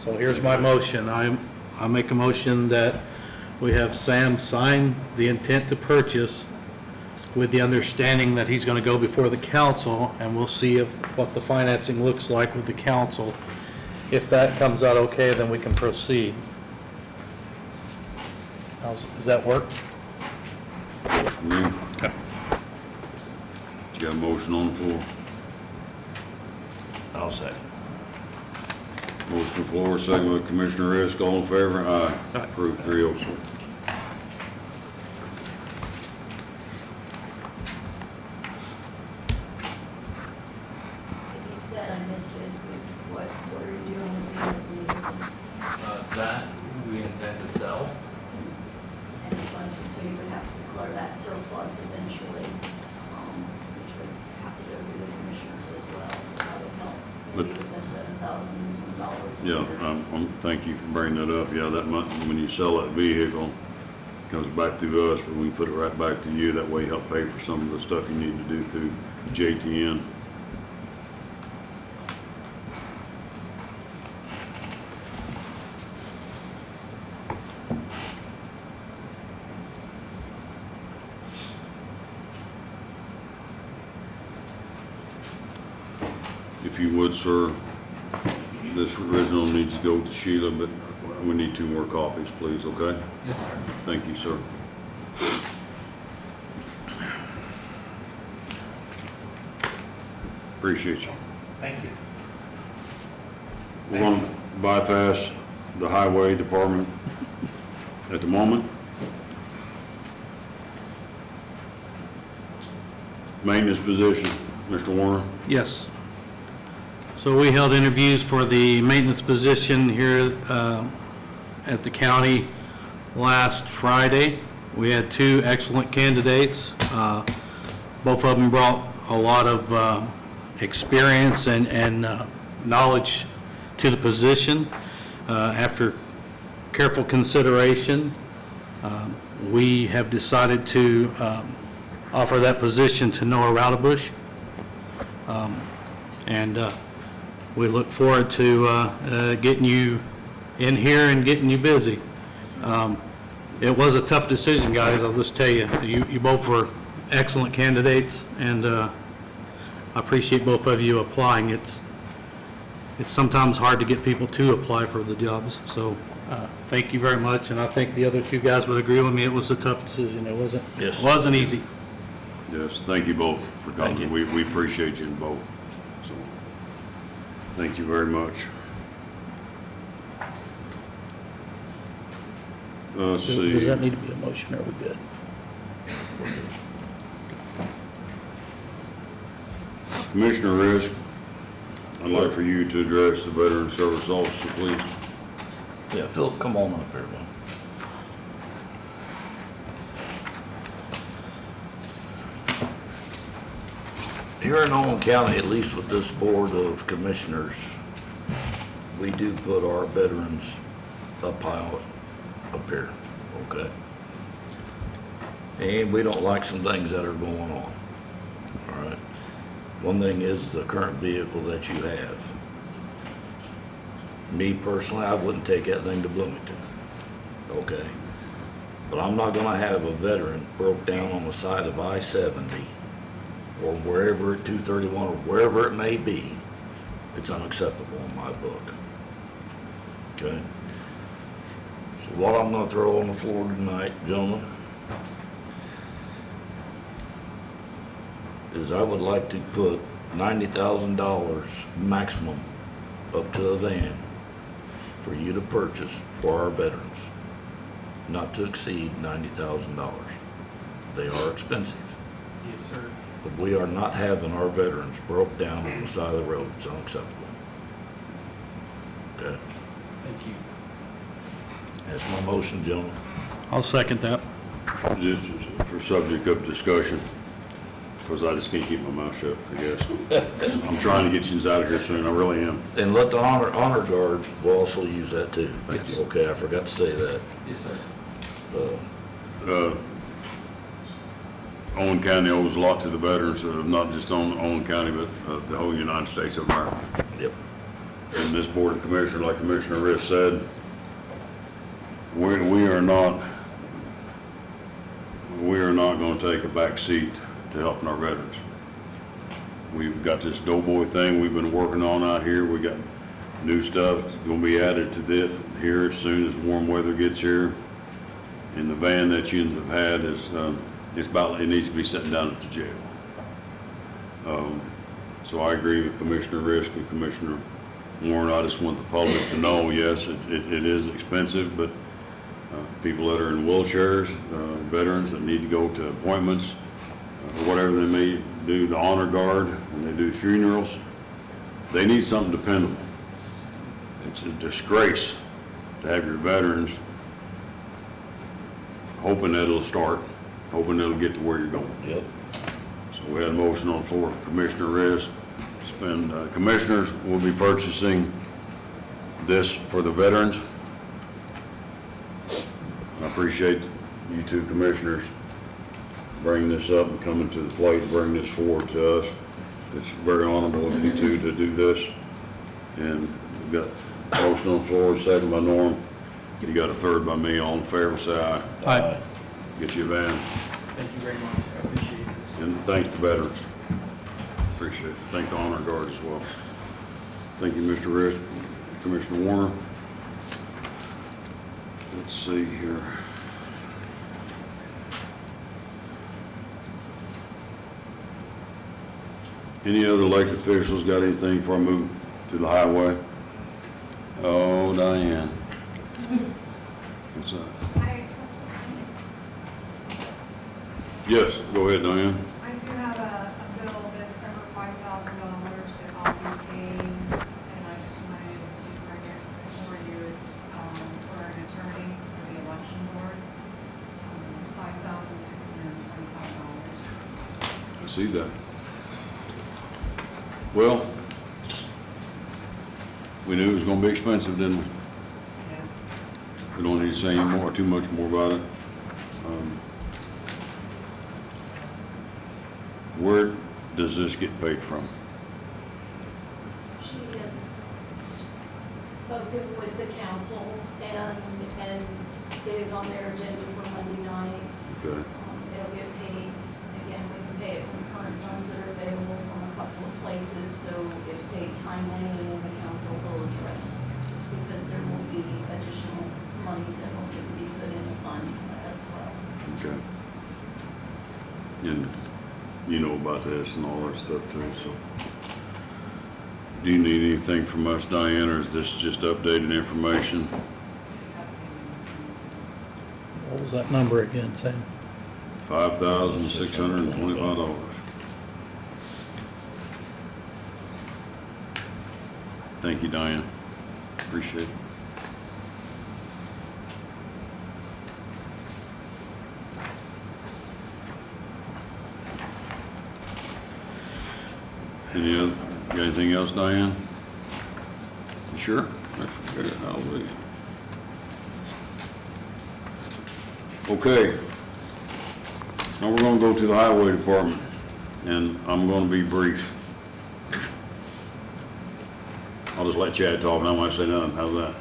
[SPEAKER 4] so here's my motion. I make a motion that we have Sam sign the intent to purchase with the understanding that he's going to go before the council, and we'll see what the financing looks like with the council. If that comes out okay, then we can proceed. Does that work?
[SPEAKER 1] Works for from you.
[SPEAKER 4] Okay.
[SPEAKER 1] You got a motion on the floor?
[SPEAKER 5] I'll second.
[SPEAKER 1] Motion on the floor, second by Commissioner Risk, all in favor? Aye.
[SPEAKER 4] Aye.
[SPEAKER 1] Approved 3-0.
[SPEAKER 6] If you said I missed it, was what are you doing with the other vehicle?
[SPEAKER 10] That we intend to sell.
[SPEAKER 6] And funds, so you would have to declare that surplus eventually, which would have to go through the commissioners as well. That would help maybe with the $7,000 some dollars.
[SPEAKER 1] Yeah, thank you for bringing that up. Yeah, that money, when you sell that vehicle, comes back through us, but we can put it right back to you. That way you help pay for some of the stuff you need to do through JTN. If you would, sir, this original needs to go to Sheila, but we need 2 more copies, please, okay?
[SPEAKER 10] Yes, sir.
[SPEAKER 1] Thank you, sir. Appreciate you.
[SPEAKER 10] Thank you.
[SPEAKER 1] We're going to bypass the highway department at the moment. Maintenance position, Mr. Warner.
[SPEAKER 4] Yes. So we held interviews for the maintenance position here at the county last Friday. We had 2 excellent candidates. Both of them brought a lot of experience and knowledge to the position. After careful consideration, we have decided to offer that position to Noah Raudebush. And we look forward to getting you in here and getting you busy. It was a tough decision, guys, I'll just tell you. You both were excellent candidates, and I appreciate both of you applying. It's sometimes hard to get people to apply for the jobs, so thank you very much, and I think the other 2 guys would agree with me. It was a tough decision. It
[SPEAKER 5] Yes.
[SPEAKER 4] wasn't easy.
[SPEAKER 1] Yes, thank you both for
[SPEAKER 5] Thank
[SPEAKER 1] coming.
[SPEAKER 5] you.
[SPEAKER 1] We appreciate you both. So, thank you very much. Let's see.
[SPEAKER 4] Does that need to be a motion, or are we good?
[SPEAKER 1] Commissioner Risk, I'd like for you to address the Veteran Service Officer, please.
[SPEAKER 5] Yeah, Philip, come on up here, man. Here in Owen County, at least with this board of commissioners, we do put our veterans up high up here, okay? And we don't like some things that are going on, all right? One thing is the current vehicle that you have. Me personally, I wouldn't take that thing to Bloomington, okay? But I'm not gonna have a veteran broke down on the side of I-70 or wherever, 231, or wherever it may be. It's unacceptable in my book, okay? So what I'm gonna throw on the floor tonight, gentlemen, is I would like to put $90,000 maximum up to a van for you to purchase for our veterans, not to exceed $90,000. They are expensive,
[SPEAKER 10] Yes, sir.
[SPEAKER 4] Uh,
[SPEAKER 5] but we are not having our veterans broke down on the side of the road. It's unacceptable. Okay,
[SPEAKER 10] Thank you.
[SPEAKER 5] that's my motion, gentlemen.
[SPEAKER 4] I'll second that.
[SPEAKER 1] Just for subject of discussion, because I just can't keep my mouth shut, I guess. I'm trying to get you out of here soon, I really am.
[SPEAKER 5] And let the honor guard will also use that too. Okay, I forgot to say that.
[SPEAKER 10] Yes,
[SPEAKER 5] Uh,
[SPEAKER 10] sir.
[SPEAKER 1] Owen County owes a lot to the veterans, not just Owen County, but the whole United States of America.
[SPEAKER 5] Yep.
[SPEAKER 1] And this Board of Commissioners, like Commissioner Riss said, we are not going to take a back seat to helping our veterans. We've got this doughboy thing we've been working on out here. We got new stuff going to be added to this here as soon as warm weather gets here. And the van that you have had is it needs to be sitting down at the jail. So I agree with Commissioner Risk and Commissioner Warren. I just want the public to know, yes, it is expensive, but people that are in wheelchairs, veterans that need to go to appointments, or whatever they may do, the honor guard, when they do funerals, they need something dependable. It's a disgrace to have your veterans hoping that it'll start, hoping it'll get to where you're going.
[SPEAKER 5] Yep.
[SPEAKER 1] So we had a motion on the floor for Commissioner Risk. Commissioners will be purchasing this for the veterans. I appreciate you two commissioners bringing this up and coming to the plate and bringing this forward to us. It's very honorable of you two to do this. And we've got a motion on the floor, second by Norm. You got a third by me. All in favor, say aye.
[SPEAKER 4] Aye.
[SPEAKER 1] Get you a van.
[SPEAKER 8] Thank you very much, I appreciate this.
[SPEAKER 1] And thank the veterans. Appreciate it. Thank the honor guard as well. Thank you, Mr. Risk. Commissioner Warner. Let's see here. Any other elected officials got anything before I move to the highway? Oh, Diane. What's that? Yes, go ahead, Diane.
[SPEAKER 11] I do have a bill that's over $5,000 that I'll be paying, and I just wanted to bring it before you. It's for an attorney for the election board, $5,625.
[SPEAKER 1] I see that. Well, we knew it was gonna be expensive, didn't we?
[SPEAKER 11] Yeah.
[SPEAKER 1] We don't need to say too much more about it. Where does this get paid from?
[SPEAKER 6] She has spoken with the council, and it is on their agenda for Monday night.
[SPEAKER 1] Okay,
[SPEAKER 6] It'll get paid, again, we can pay it from current funds that are available from a couple of places, so it's paid timely, and the council will address, because there will be additional monies that will be put in the fund as well.
[SPEAKER 1] okay. And you know about this and all that stuff too, so. Do you need anything from us, Diane, or is this just updated information?
[SPEAKER 11] It's just updating.
[SPEAKER 4] What was that number again, Sam?
[SPEAKER 1] $5,625. Thank you, Diane. Appreciate it. Got anything else, Diane? You sure? I forget it, hallelujah. Okay. Now we're gonna go to the highway department, and I'm gonna be brief. I'll just let Chad talk, and I might say nothing, how's that?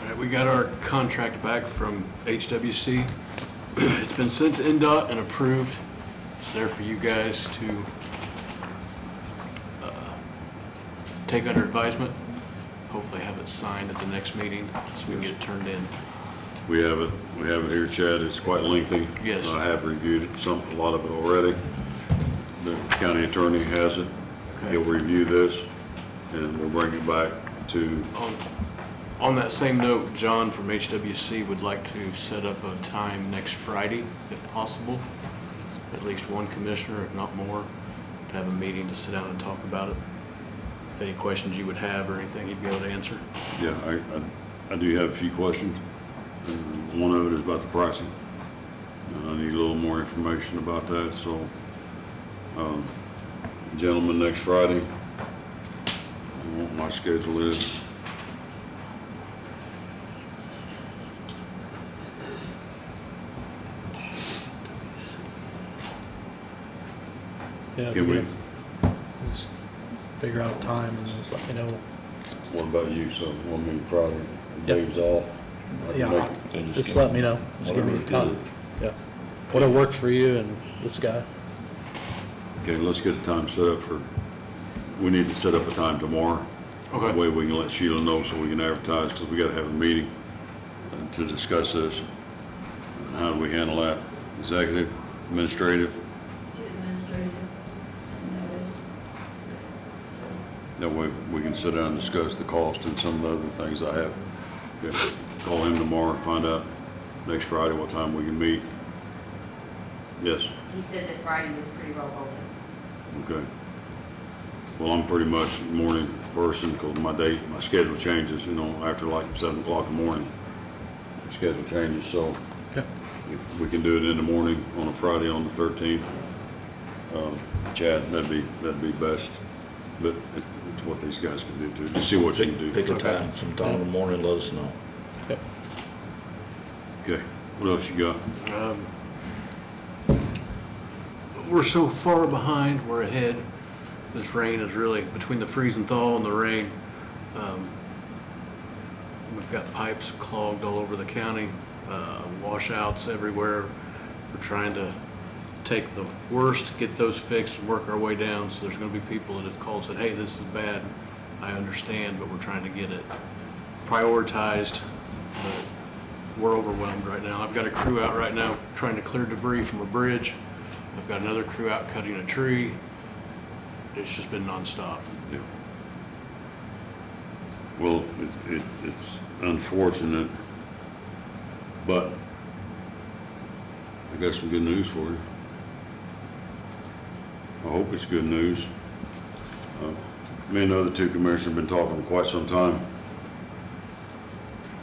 [SPEAKER 12] All right, we got our contract back from HWC. It's been sent to NDOT and approved. It's there for you guys to take under advisement. Hopefully have it signed at the next meeting so we can get it turned in.
[SPEAKER 1] We have it here, Chad, it's quite lengthy.
[SPEAKER 12] Yes.
[SPEAKER 1] I have reviewed it, a lot of it already. The county attorney has it.
[SPEAKER 12] Okay.
[SPEAKER 1] He'll review this, and we'll bring it back to,
[SPEAKER 12] On that same note, John from HWC would like to set up a time next Friday, if possible. At least one commissioner, if not more, to have a meeting to sit down and talk about it. If any questions you would have or anything he'd be able to answer.
[SPEAKER 1] yeah, I do have a few questions. One of it is about the pricing. I need a little more information about that, so, gentlemen, next Friday, what my schedule is.
[SPEAKER 4] Yeah,
[SPEAKER 1] Can we-
[SPEAKER 4] just figure out time and just let me know.
[SPEAKER 1] What about you, so, one meeting Friday,
[SPEAKER 4] Yep.
[SPEAKER 1] days off? I can
[SPEAKER 4] Yeah,
[SPEAKER 1] make it.
[SPEAKER 4] just let me know. Just give me a
[SPEAKER 5] Whatever's
[SPEAKER 4] call.
[SPEAKER 5] good.
[SPEAKER 4] Yeah. Whatever works for you and this guy.
[SPEAKER 1] Okay, let's get a time set up for, we need to set up a time tomorrow
[SPEAKER 12] Okay.
[SPEAKER 1] That way we can let Sheila know so we can advertise, because we gotta have a meeting to discuss this. How do we handle that? Executive, administrative?
[SPEAKER 6] Do administrative, some notice. So,
[SPEAKER 1] That way we can sit down and discuss the cost and some of the other things I have. Okay. Call him tomorrow, find out next Friday what time we can meet. Yes,
[SPEAKER 7] He said that Friday was pretty well open.
[SPEAKER 1] okay. Well, I'm pretty much a morning person because my schedule changes, after like 7 o'clock in the morning. My schedule changes, so
[SPEAKER 4] Okay.
[SPEAKER 1] if we can do it in the morning on a Friday on the 13th, Chad, that'd be best. But it's what these guys can do too. Just see what you can do.
[SPEAKER 5] Pick a time, sometime in the morning, let us know.
[SPEAKER 4] Yep.
[SPEAKER 1] Okay, what else you got?
[SPEAKER 12] We're so far behind, we're ahead. This rain is really, between the freeze and thaw and the rain, we've got pipes clogged all over the county, washouts everywhere. We're trying to take the worst, get those fixed, and work our way down. So there's gonna be people that have called and said, hey, this is bad. I understand, but we're trying to get it prioritized. But we're overwhelmed right now. I've got a crew out right now trying to clear debris from a bridge. I've got another crew out cutting a tree. It's just been nonstop.
[SPEAKER 1] Well, it's unfortunate, but I got some good news for you. I hope it's good news. Me and the other two commissioners have been talking for quite some time.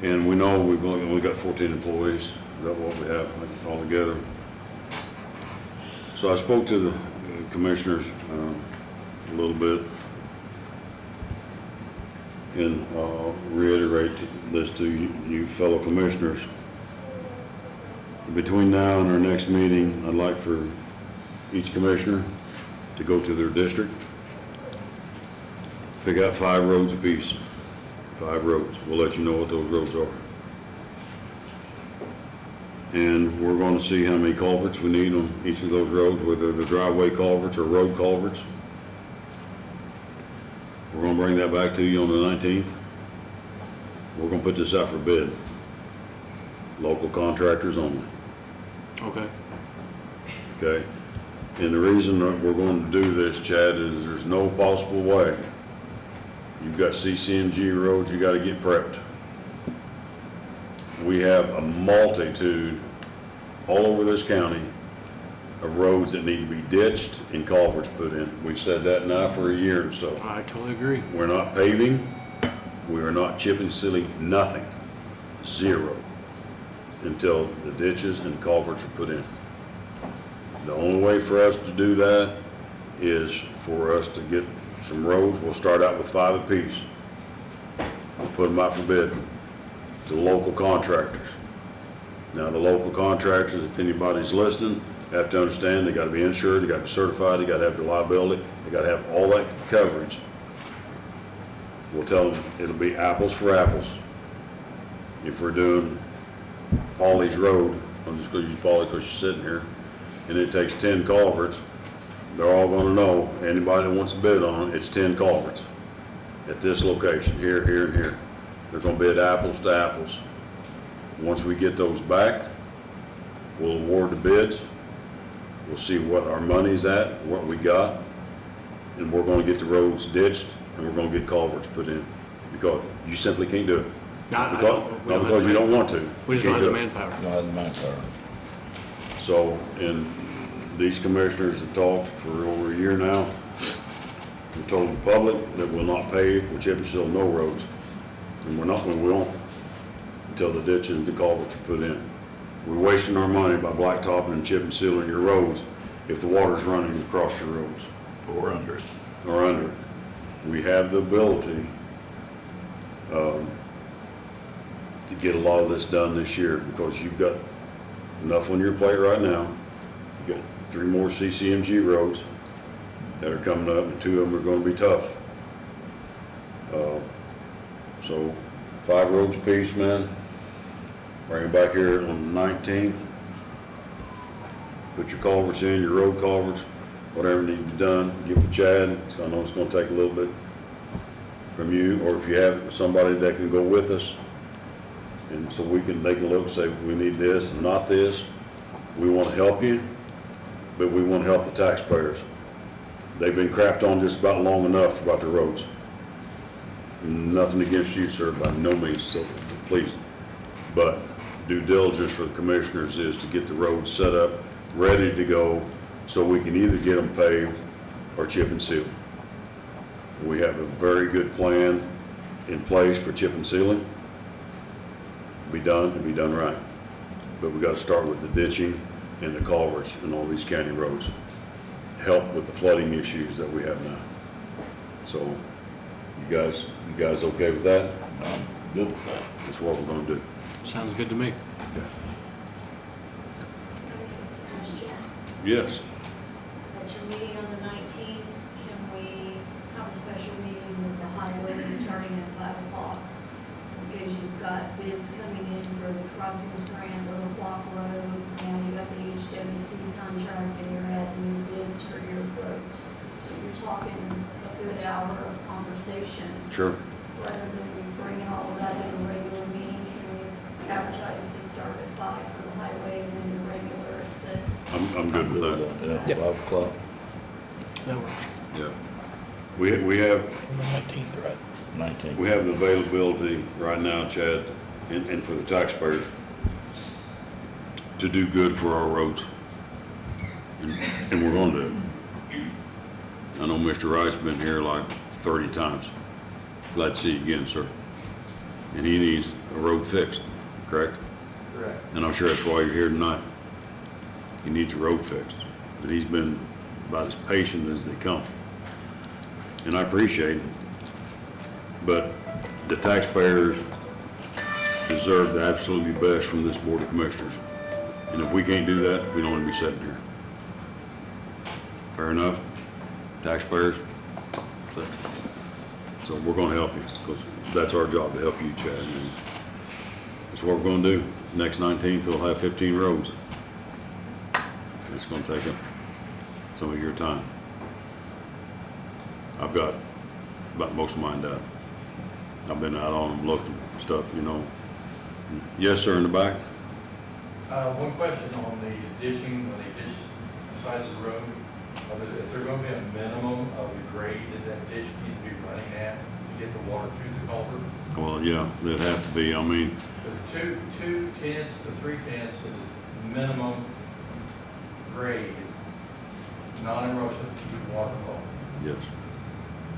[SPEAKER 1] And we know we've only got 14 employees. Is that what we have all together? So I spoke to the commissioners a little bit. And reiterate this to you fellow commissioners. Between now and our next meeting, I'd like for each commissioner to go to their district, pick out 5 roads apiece. 5 roads. We'll let you know what those roads are. And we're going to see how many culverts we need on each of those roads, whether they're driveway culverts or road culverts. We're going to bring that back to you on the 19th. We're going to put this out for bid. Local contractors only.
[SPEAKER 12] Okay.
[SPEAKER 1] Okay? And the reason that we're going to do this, Chad, is there's no possible way. You've got CCMG roads you got to get prepped. We have a multitude all over this county of roads that need to be ditched and culverts put in. We've said that now for a year or so.
[SPEAKER 12] I totally agree.
[SPEAKER 1] We're not paving, we are not chipping, sealing, nothing, 0, until the ditches and culverts are put in. The only way for us to do that is for us to get some roads. We'll start out with 5 apiece. We'll put them out for bid to local contractors. Now, the local contractors, if anybody's listening, have to understand they got to be insured, they got to be certified, they got to have their liability, they got to have all that coverage. We'll tell them it'll be apples for apples. If we're doing Pauley's Road, I'm just going to use Pauley because she's sitting here, and it takes 10 culverts, they're all going to know, anybody that wants to bid on it, it's 10 culverts at this location, here, here, and here. They're going to bid apples to apples. Once we get those back, we'll award the bids. We'll see what our money's at, what we got, and we're going to get the roads ditched, and we're going to get culverts put in, because you simply can't do it.
[SPEAKER 12] Not
[SPEAKER 1] Not because you don't want to.
[SPEAKER 12] We just
[SPEAKER 1] You
[SPEAKER 12] don't have
[SPEAKER 1] can't
[SPEAKER 12] the
[SPEAKER 1] do it.
[SPEAKER 12] manpower.
[SPEAKER 5] Not have the manpower.
[SPEAKER 1] So, and these commissioners have talked for over a year now. We told the public that we'll not pave, we'll chip and seal no roads. And we won't until the ditches and the culverts are put in. We're wasting our money by blacktopping and chip and sealing your roads if the water's running across your roads.
[SPEAKER 5] Or under it.
[SPEAKER 1] Or under it. We have the ability to get a lot of this done this year because you've got enough on your plate right now. You've got 3 more CCMG roads that are coming up, and 2 of them are going to be tough. So 5 roads apiece, man. Bring them back here on the 19th. Put your culverts in, your road culverts, whatever needs to be done. Give it to Chad. I know it's going to take a little bit. from you, or if you have somebody that can go with us, and so they can look and say, we need this and not this. We want to help you, but we want to help the taxpayers. They've been crapped on just about long enough about the roads. Nothing against you, sir, by no means, so please. But due diligence for the commissioners is to get the roads set up, ready to go, so we can either get them paved or chip and seal. We have a very good plan in place for chip and sealing. Be done and be done right. But we gotta start with the ditching and the culverts and all these county roads. Help with the flooding issues that we have now. So, you guys okay with that?
[SPEAKER 5] I'm good with that.
[SPEAKER 1] That's what we're gonna do.
[SPEAKER 12] Sounds good to me.
[SPEAKER 6] Question.
[SPEAKER 1] Yes,
[SPEAKER 6] At your meeting on the 19th, can we have a special meeting with the highway starting at 5 o'clock? Because you've got bids coming in for the crossings grant, Little Flock Road, and you got the HWC contract, and you're adding bids for your roads. So you're talking a good hour of conversation.
[SPEAKER 1] sure.
[SPEAKER 6] Rather than bringing all of that in a regular meeting, can we advertise to start at 5 for the highway and then the regular at 6?
[SPEAKER 1] I'm good with that.
[SPEAKER 5] Yeah, 5 o'clock.
[SPEAKER 12] That works.
[SPEAKER 1] Yeah. We have,
[SPEAKER 5] 19th, right? 19th.
[SPEAKER 1] we have the availability right now, Chad, and for the taxpayers to do good for our roads. And we're gonna do it. I know Mr. Wright's been here like 30 times. Glad to see you again, sir. And he needs a road fixed, correct?
[SPEAKER 2] Correct.
[SPEAKER 1] And I'm sure that's why you're here tonight. He needs a road fixed, but he's been about as patient as they come. And I appreciate it. But the taxpayers deserve the absolutely best from this Board of Commissioners. And if we can't do that, we don't want to be sitting here. Fair enough? Taxpayers? So we're gonna help you, because that's our job, to help you, Chad. And that's what we're gonna do. Next 19th, we'll have 15 roads. It's gonna take up some of your time. I've got about most of mine done. I've been out on them, looked at stuff, you know. Yes, sir, in the back?
[SPEAKER 13] One question on these ditching, when they ditch the sides of the road, is there going to be a minimum of the grade that ditch needs to be running at to get the water through the culvert?
[SPEAKER 1] Well, yeah, it'd have to be, I mean,
[SPEAKER 13] Because 2/10 to 3/10 is minimum grade, non-erosion to keep water flow.
[SPEAKER 1] yes.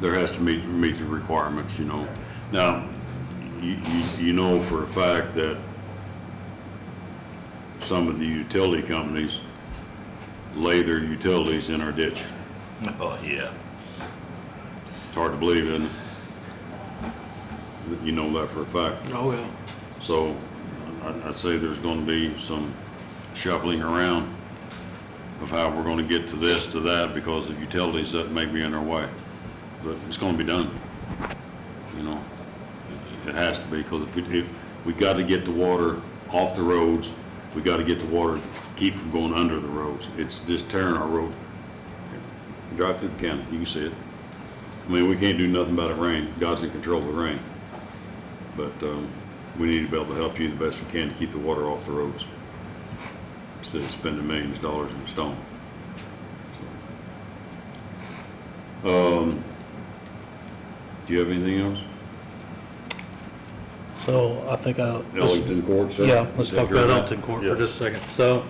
[SPEAKER 1] There has to meet the requirements, you know. Now, you know for a fact that some of the utility companies lay their utilities in our ditch.
[SPEAKER 5] Oh, yeah.
[SPEAKER 1] It's hard to believe, isn't it? You know that for a fact.
[SPEAKER 12] Oh, yeah.
[SPEAKER 1] So I'd say there's gonna be some shuffling around of how we're gonna get to this, to that, because of utilities that may be in our way. But it's gonna be done. You know, it has to be, because if we gotta get the water off the roads, we gotta get the water, keep from going under the roads. It's just tearing our road. Drive through the county, you can see it. I mean, we can't do nothing about it rain. God's in control of the rain. But, we need to be able to help you the best we can to keep the water off the roads, instead of spending millions of dollars in stone. So, do you have anything else?
[SPEAKER 4] So I think
[SPEAKER 1] Ellington Court, sir?
[SPEAKER 4] yeah, let's
[SPEAKER 1] Take
[SPEAKER 4] talk
[SPEAKER 1] care of
[SPEAKER 4] about
[SPEAKER 1] that?
[SPEAKER 4] Elton Court
[SPEAKER 1] Yeah.
[SPEAKER 4] for just a second. So,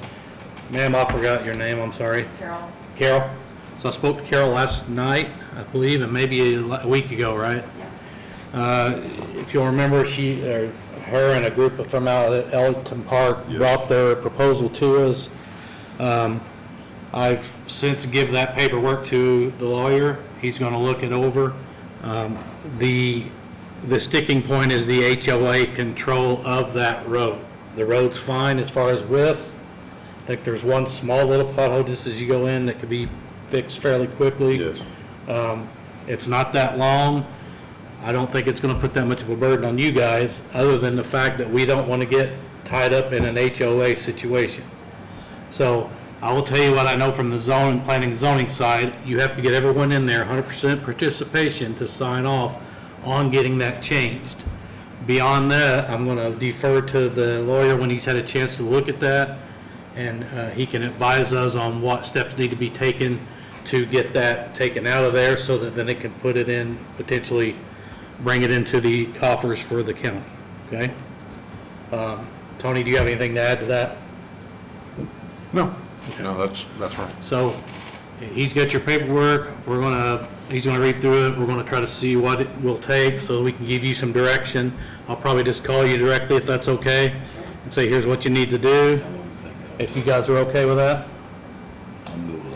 [SPEAKER 4] ma'am, I forgot your name, I'm sorry.
[SPEAKER 7] Carol?
[SPEAKER 4] Carol? So I spoke to Carol last night, I believe, and maybe a week ago, right? If you'll remember, her and a group from out at Ellington Park
[SPEAKER 1] Yes.
[SPEAKER 4] brought their proposal to us. I've since give that paperwork to the lawyer. He's gonna look it over. The sticking point is the HOA control of that road. The road's fine as far as width. I think there's one small little pothole just as you go in that could be fixed fairly quickly.
[SPEAKER 1] Yes.
[SPEAKER 4] It's not that long. I don't think it's gonna put that much of a burden on you guys, other than the fact that we don't wanna get tied up in an HOA situation. So I will tell you what I know from the planning and zoning side. You have to get everyone in there, 100% participation to sign off on getting that changed. Beyond that, I'm gonna defer to the lawyer when he's had a chance to look at that, and he can advise us on what steps need to be taken to get that taken out of there, so that then it can put it in, potentially bring it into the coffers for the county, okay? Tony, do you have anything to add to that?
[SPEAKER 3] No, that's right.
[SPEAKER 4] So, he's got your paperwork, he's gonna read through it, we're gonna try to see what it will take, so we can give you some direction. I'll probably just call you directly if that's okay, and say, here's what you need to do, if you guys are okay with that?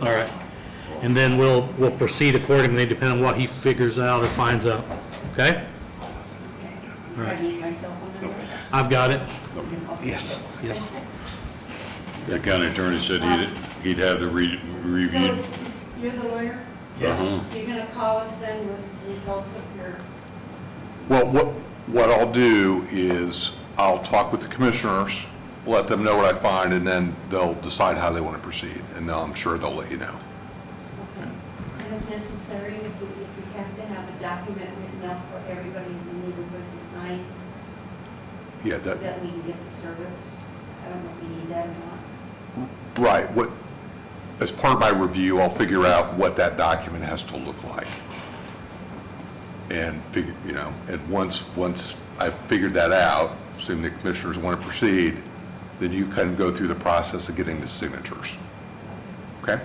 [SPEAKER 4] All right, and then we'll proceed accordingly, depending on what he figures out or finds out, okay? All
[SPEAKER 6] I
[SPEAKER 4] right,
[SPEAKER 6] need my cell phone number.
[SPEAKER 4] I've got it,
[SPEAKER 3] Yes.
[SPEAKER 4] yes.
[SPEAKER 1] The county attorney said he'd have the
[SPEAKER 6] So
[SPEAKER 1] reviewed.
[SPEAKER 6] you're the lawyer?
[SPEAKER 1] Uh-huh.
[SPEAKER 6] You're gonna call us then with results of your,
[SPEAKER 3] Well, what I'll do is I'll talk with the commissioners, let them know what I find, and then they'll decide how they want to proceed, and I'm sure they'll let you know.
[SPEAKER 6] and if necessary, if we have to have a document written up for everybody in the neighborhood to sign,
[SPEAKER 3] Yeah,
[SPEAKER 6] so that we can get the service. I don't know if you need that or not.
[SPEAKER 3] right. As part of my review, I'll figure out what that document has to look like. And figure, and once I've figured that out, assuming the commissioners want to proceed, then you can go through the process of getting the signatures. Okay?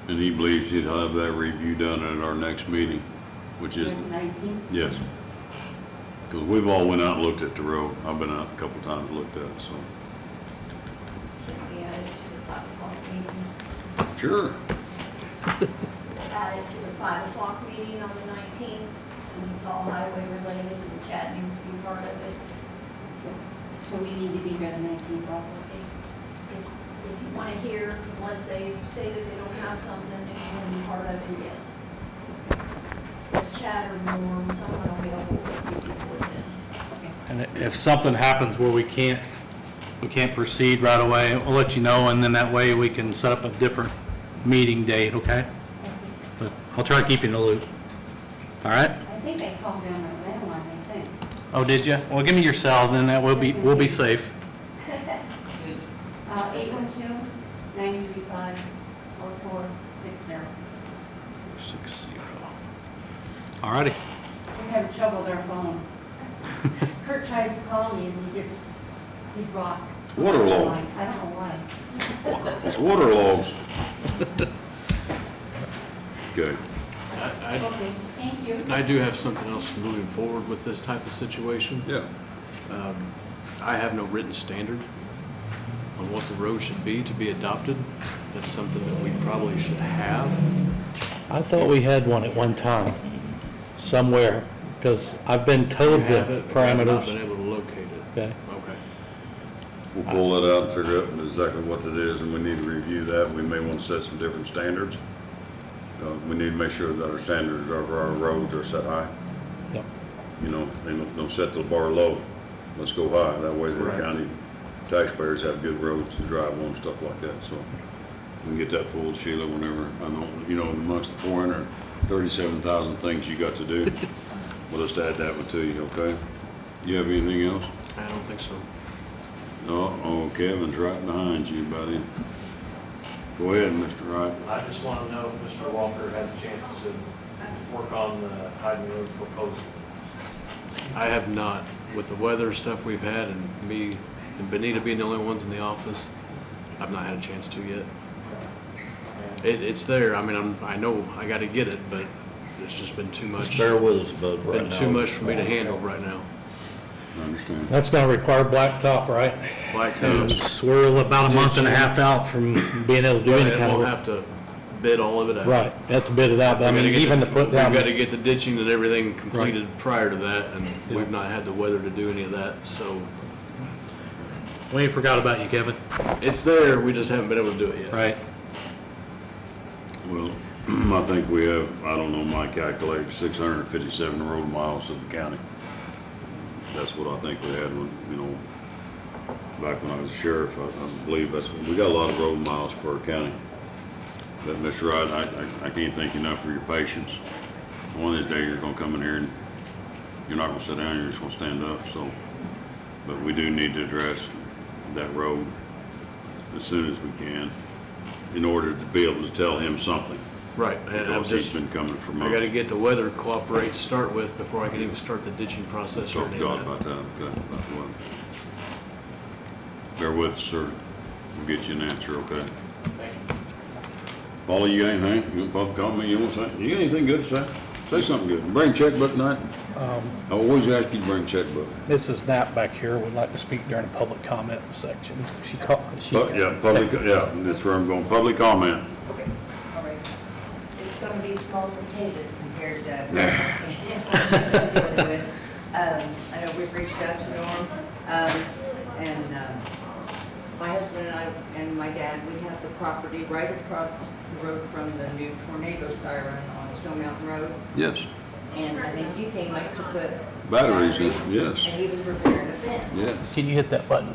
[SPEAKER 1] And he believes he'd have that review done at our next meeting, which is,
[SPEAKER 6] It's the 19th?
[SPEAKER 1] yes. Because we've all went out and looked at the road. I've been out a couple times and looked at it, so.
[SPEAKER 6] Should we add it to the 5 o'clock meeting?
[SPEAKER 1] Sure.
[SPEAKER 6] Add it to the 5 o'clock meeting on the 19th, since it's all highway related and Chad needs to be part of it. So we need to be here the 19th also. If you want to hear, unless they say that they don't have something and you want to be part of it, yes. If Chad or Norm, someone available, will be before then.
[SPEAKER 4] And if something happens where we can't proceed right away, I'll let you know, and then that way we can set up a different meeting date, okay? But I'll try to keep you in the loop. All right?
[SPEAKER 6] I think they called down their landline, I think.
[SPEAKER 4] Oh, did you? Well, give me your cell, then that we'll be safe.
[SPEAKER 6] 812-935-4460.
[SPEAKER 4] 60. All righty.
[SPEAKER 6] We're having trouble with our phone. Kurt tries to call me and he's blocked.
[SPEAKER 1] It's waterlogged.
[SPEAKER 6] I don't know why.
[SPEAKER 1] It's waterlogged. Good.
[SPEAKER 6] Okay, thank you.
[SPEAKER 12] I do have something else moving forward with this type of situation.
[SPEAKER 1] Yeah.
[SPEAKER 12] I have no written standard on what the road should be to be adopted. That's something that we probably should have.
[SPEAKER 4] I thought we had one at one time, somewhere, because I've been told
[SPEAKER 12] We
[SPEAKER 4] the
[SPEAKER 12] have it, but I've not
[SPEAKER 4] parameters.
[SPEAKER 12] been able to locate it.
[SPEAKER 4] Okay.
[SPEAKER 12] Okay.
[SPEAKER 1] We'll pull that out and figure out exactly what it is, and we need to review that. We may want to set some different standards. We need to make sure that our standards for our roads are set high.
[SPEAKER 4] Yep.
[SPEAKER 1] They don't set the bar low. Let's go high. That way the
[SPEAKER 12] Right.
[SPEAKER 1] county taxpayers have good roads to drive on, stuff like that. So we can get that pulled, Sheila, whenever. I know, amongst the 437,000 things you got to do, we'll just add that one to you, okay? You have anything else?
[SPEAKER 12] I don't think so.
[SPEAKER 1] No? Oh, Kevin's right behind you, buddy. Go ahead, Mr. Wright.
[SPEAKER 2] I just want to know if Mr. Walker had a chance to work on the Hyden Road proposal.
[SPEAKER 12] I have not. With the weather stuff we've had and me and Benita being the only ones in the office, I've not had a chance to yet. It's there. I mean, I know I got to get it, but it's just been too much.
[SPEAKER 5] Just bear with us, bud, right now.
[SPEAKER 12] Been too much for me to handle right now.
[SPEAKER 1] I understand.
[SPEAKER 4] That's gonna require blacktop, right?
[SPEAKER 12] Blacktop.
[SPEAKER 4] And we're about a month and a half out from being able to do any
[SPEAKER 12] And
[SPEAKER 4] kind of
[SPEAKER 12] we'll
[SPEAKER 4] work.
[SPEAKER 12] have to bid all of it out.
[SPEAKER 4] Right, have to bid it out, but I
[SPEAKER 12] We gotta
[SPEAKER 4] mean,
[SPEAKER 12] get
[SPEAKER 4] even
[SPEAKER 12] the-
[SPEAKER 4] to put down.
[SPEAKER 12] We've got to get the ditching and everything completed prior to that, and we've not had the weather to do any of that, so
[SPEAKER 4] We ain't forgot about you, Kevin.
[SPEAKER 12] it's there, we just haven't been able to do it yet.
[SPEAKER 4] Right.
[SPEAKER 1] Well, I think we have, I don't know, my calculator, 657 road miles of the county. That's what I think we had when, back when I was sheriff. I believe we got a lot of road miles for our county. But Mr. Wright, I can't thank you enough for your patience. one of these days you're gonna come in here and you're not gonna sit down, you're just gonna stand up, so. But we do need to address that road as soon as we can in order to be able to tell him something.
[SPEAKER 12] Right, and I'm
[SPEAKER 1] Because he's
[SPEAKER 12] just,
[SPEAKER 1] been coming for
[SPEAKER 12] I
[SPEAKER 1] months.
[SPEAKER 12] gotta get the weather to cooperate to start with before I can even start the ditching process or
[SPEAKER 1] Talk
[SPEAKER 12] any
[SPEAKER 1] to
[SPEAKER 12] of
[SPEAKER 1] God
[SPEAKER 12] that.
[SPEAKER 1] about that, okay, about what. Bear with us, sir. We'll get you an answer, okay? Paula, you got anything? You want public comment? You want to say? You got anything good to say? Say something good. Bring checkbook tonight? I always ask you to bring checkbook.
[SPEAKER 4] Mrs. Knapp back here would like to speak during the public comment section. She called,
[SPEAKER 1] Yeah, that's where I'm going. Public comment.
[SPEAKER 7] Okay, all right. It's gonna be small potatoes compared to. I know we've reached out to Norm, and my husband and I and my dad, we have the property right across the road from the new tornado siren on Stone Mountain Road.
[SPEAKER 1] Yes.
[SPEAKER 7] And I think you came up to put.
[SPEAKER 1] Batteries in, yes,
[SPEAKER 7] And he was repairing a fence.
[SPEAKER 1] yes.
[SPEAKER 4] can you hit that button?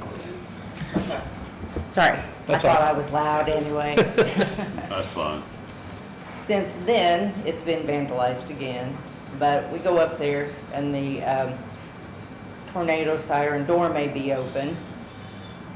[SPEAKER 7] Sorry, I
[SPEAKER 4] That's
[SPEAKER 7] thought
[SPEAKER 4] all right.
[SPEAKER 7] I was loud anyway.
[SPEAKER 1] That's fine.
[SPEAKER 7] Since then, it's been vandalized again, but we go up there and the tornado siren door may be open.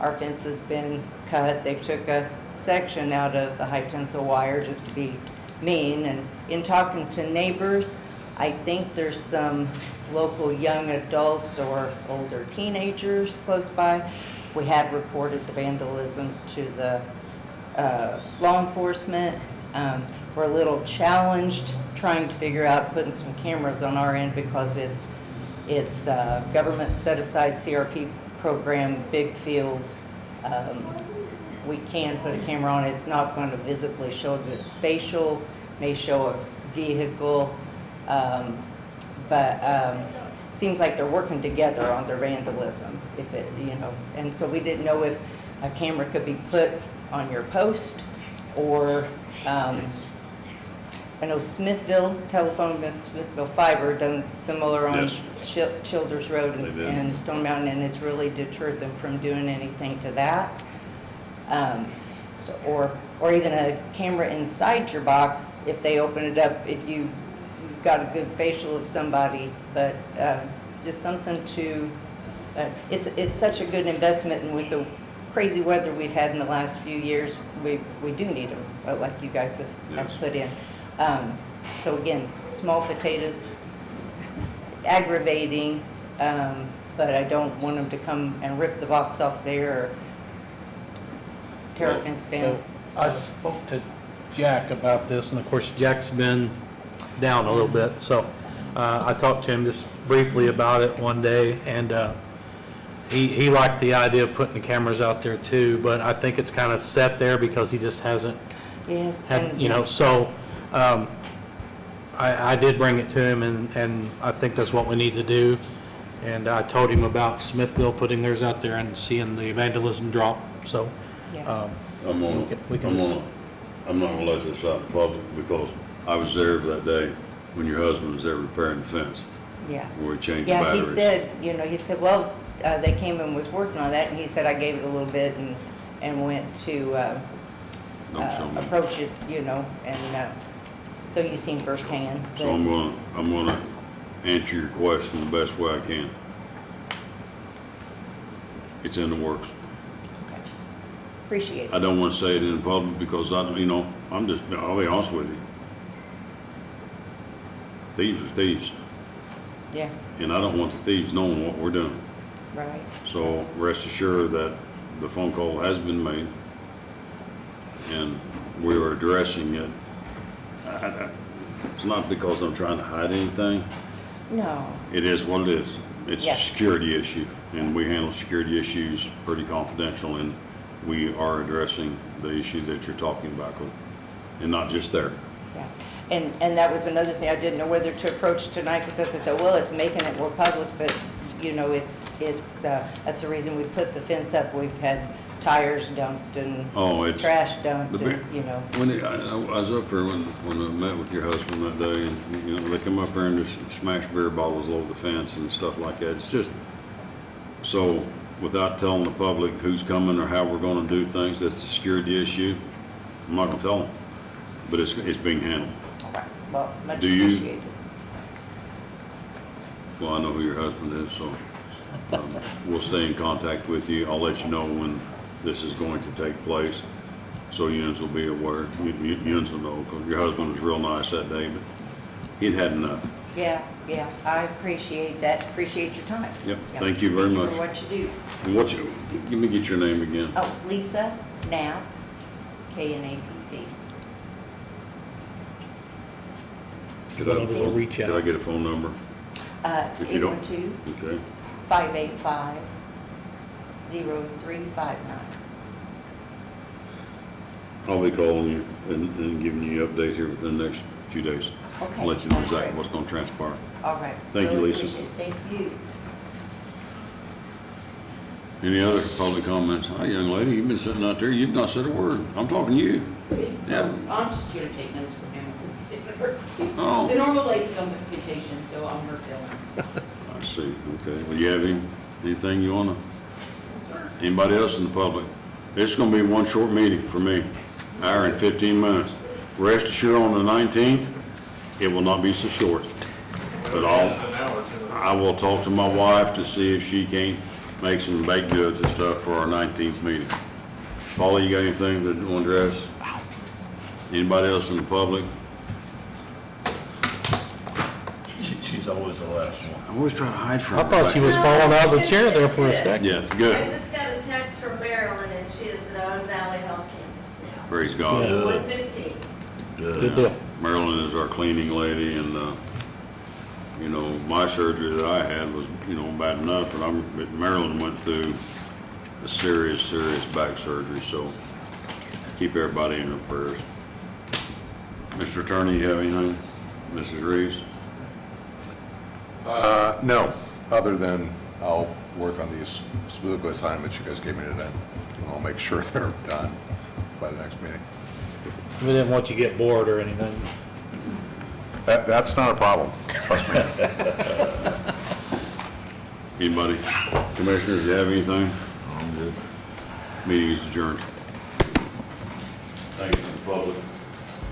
[SPEAKER 7] Our fence has been cut. They took a section out of the high tensile wire just to be mean. And in talking to neighbors, I think there's some local young adults or older teenagers close by. We have reported the vandalism to the law enforcement. We're a little challenged trying to figure out putting some cameras on our end because it's government set-aside CRP program, big field. We can put a camera on it. It's not going to visibly show a good facial, may show a vehicle, but seems like they're working together on their vandalism, if it, and so we didn't know if a camera could be put on your post or, I know Smithville Fiber done similar on
[SPEAKER 1] Yes.
[SPEAKER 7] Childers Road
[SPEAKER 1] They did.
[SPEAKER 7] and Stone Mountain, and it's really deterred them from doing anything to that. Or even a camera inside your box, if they open it up, if you've got a good facial of somebody, but just something to, it's such a good investment, and with the crazy weather we've had in the last few years, we do need them, like you guys have
[SPEAKER 1] Yes.
[SPEAKER 7] put in. So again, small potatoes, aggravating, but I don't want them to come and rip the box off there or tear a fence down.
[SPEAKER 4] So I spoke to Jack about this, and of course, Jack's been down a little bit, so I talked to him just briefly about it one day, and he liked the idea of putting the cameras out there too, but I think it's kind of set there because he just hasn't
[SPEAKER 7] Yes,
[SPEAKER 4] had,
[SPEAKER 7] and
[SPEAKER 4] so I did bring it to him, and I think that's what we need to do. And I told him about Smithville putting theirs out there and seeing the vandalism drop, so.
[SPEAKER 7] Yeah.
[SPEAKER 1] I'm not gonna let this out in public because I was there that day when your husband was there repairing the fence,
[SPEAKER 7] yeah.
[SPEAKER 1] where he changed the
[SPEAKER 7] Yeah, he
[SPEAKER 1] batteries.
[SPEAKER 7] said, well, they came and was working on that, and he said, I gave it a little bit and went to
[SPEAKER 1] Don't show me.
[SPEAKER 7] approach it, and so you seen firsthand.
[SPEAKER 1] So
[SPEAKER 7] but-
[SPEAKER 1] I'm gonna answer your question the best way I can. It's in the works.
[SPEAKER 7] Okay. Appreciate it.
[SPEAKER 1] I don't wanna say it in public because I'll be honest with you. Thieves are thieves,
[SPEAKER 7] Yeah,
[SPEAKER 1] and I don't want the thieves knowing what we're doing.
[SPEAKER 7] right.
[SPEAKER 1] So rest assured that the phone call has been made, and we are addressing it. It's not because I'm trying to hide anything.
[SPEAKER 7] No,
[SPEAKER 1] It is what it is. It's a
[SPEAKER 7] Yeah.
[SPEAKER 1] security issue, and we handle security issues pretty confidential, and we are addressing the issue that you're talking about, and not just there.
[SPEAKER 7] yeah. And that was another thing, I didn't know whether to approach tonight because I thought, well, it's making it more public, but, that's the reason we put the fence up. We've had tires dumped and
[SPEAKER 1] Oh, it's.
[SPEAKER 7] trash dumped,
[SPEAKER 1] The
[SPEAKER 7] and,
[SPEAKER 1] When I was up there when I met with your husband that day, and, they come up there and just smash beer bottles over the fence and stuff like that. It's just, so without telling the public who's coming or how we're gonna do things, that's a security issue. I'm not gonna tell them, but it's being handled.
[SPEAKER 7] all right, well, much
[SPEAKER 1] Do you-
[SPEAKER 7] appreciated.
[SPEAKER 1] Well, I know who your husband is, so we'll stay in contact with you. I'll let you know when this is going to take place, so yous will be aware. Yous will know, because your husband was real nice that day, but he'd had enough.
[SPEAKER 14] Yeah, I appreciate that, appreciate your time.
[SPEAKER 1] Yep, thank you very much.
[SPEAKER 14] For what you do.
[SPEAKER 1] And let me get your name again.
[SPEAKER 14] Oh, Lisa Knapp, K-N-A-P-P.
[SPEAKER 1] Could I have a phone-
[SPEAKER 4] Reach out.
[SPEAKER 1] Could I get a phone number? If you don't-
[SPEAKER 14] 812-585-0359.
[SPEAKER 1] Okay. I'll be calling you and giving you an update here within the next few days.
[SPEAKER 14] Okay.
[SPEAKER 1] I'll let you know
[SPEAKER 14] sounds
[SPEAKER 1] exactly
[SPEAKER 14] great.
[SPEAKER 1] what's gonna transpire.
[SPEAKER 14] All right.
[SPEAKER 1] Thank you,
[SPEAKER 14] Really
[SPEAKER 1] Lisa.
[SPEAKER 14] appreciate it. Thank you.
[SPEAKER 1] Any other public comments? Hi, young lady, you've been sitting out there, you've not said a word. I'm talking to you. Yeah.
[SPEAKER 15] I'm just here to take notes for Hamilton Center. The
[SPEAKER 1] Oh,
[SPEAKER 15] normal lady's on vacation, so I'm her filling.
[SPEAKER 1] I see, okay. Well, you have anything you wanna, anybody else in the public? It's gonna be one short meeting for me, hour and 15 minutes. Rest assured on the 19th, it will not be so short. But I will talk to my wife to see if she can't make some baked goods and stuff for our 19th meeting. Paula, you got anything that you want to address? Anybody else in the public?
[SPEAKER 3] She's always the last one.
[SPEAKER 1] I'm always trying to hide from
[SPEAKER 4] I
[SPEAKER 1] her.
[SPEAKER 4] thought she was falling out of the chair there for a second.
[SPEAKER 1] Yeah,
[SPEAKER 16] I
[SPEAKER 1] good.
[SPEAKER 16] just got a text from Marilyn, and she is at Owen Valley Health Campus now.
[SPEAKER 1] Praise God.
[SPEAKER 4] Yeah.
[SPEAKER 16] 115.
[SPEAKER 4] Good deal.
[SPEAKER 1] Marilyn is our cleaning lady, and, you know, my surgery that I had was, you know, bad enough, but Marilyn went through a serious back surgery, so keep everybody in her prayers. Mr. Attorney, you have anything? Mrs. Reeves?
[SPEAKER 17] No, other than I'll work on these political assignments you guys gave me today. I'll make sure they're done by the next meeting.
[SPEAKER 4] We didn't want you to get bored or anything.
[SPEAKER 17] That's not a problem, trust me.
[SPEAKER 1] Anybody? Commissioners, you have anything?
[SPEAKER 5] I'm good.
[SPEAKER 1] Meeting is adjourned. Thank you to the public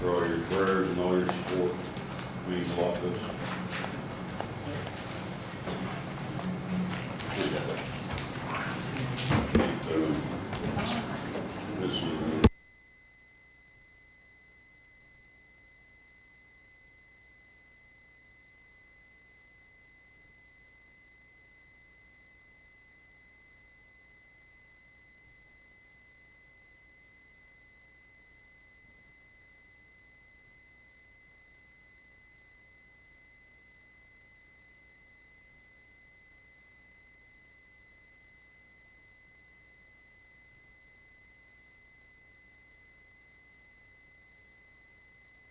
[SPEAKER 1] for all your prayers and all your support. Means a lot to us.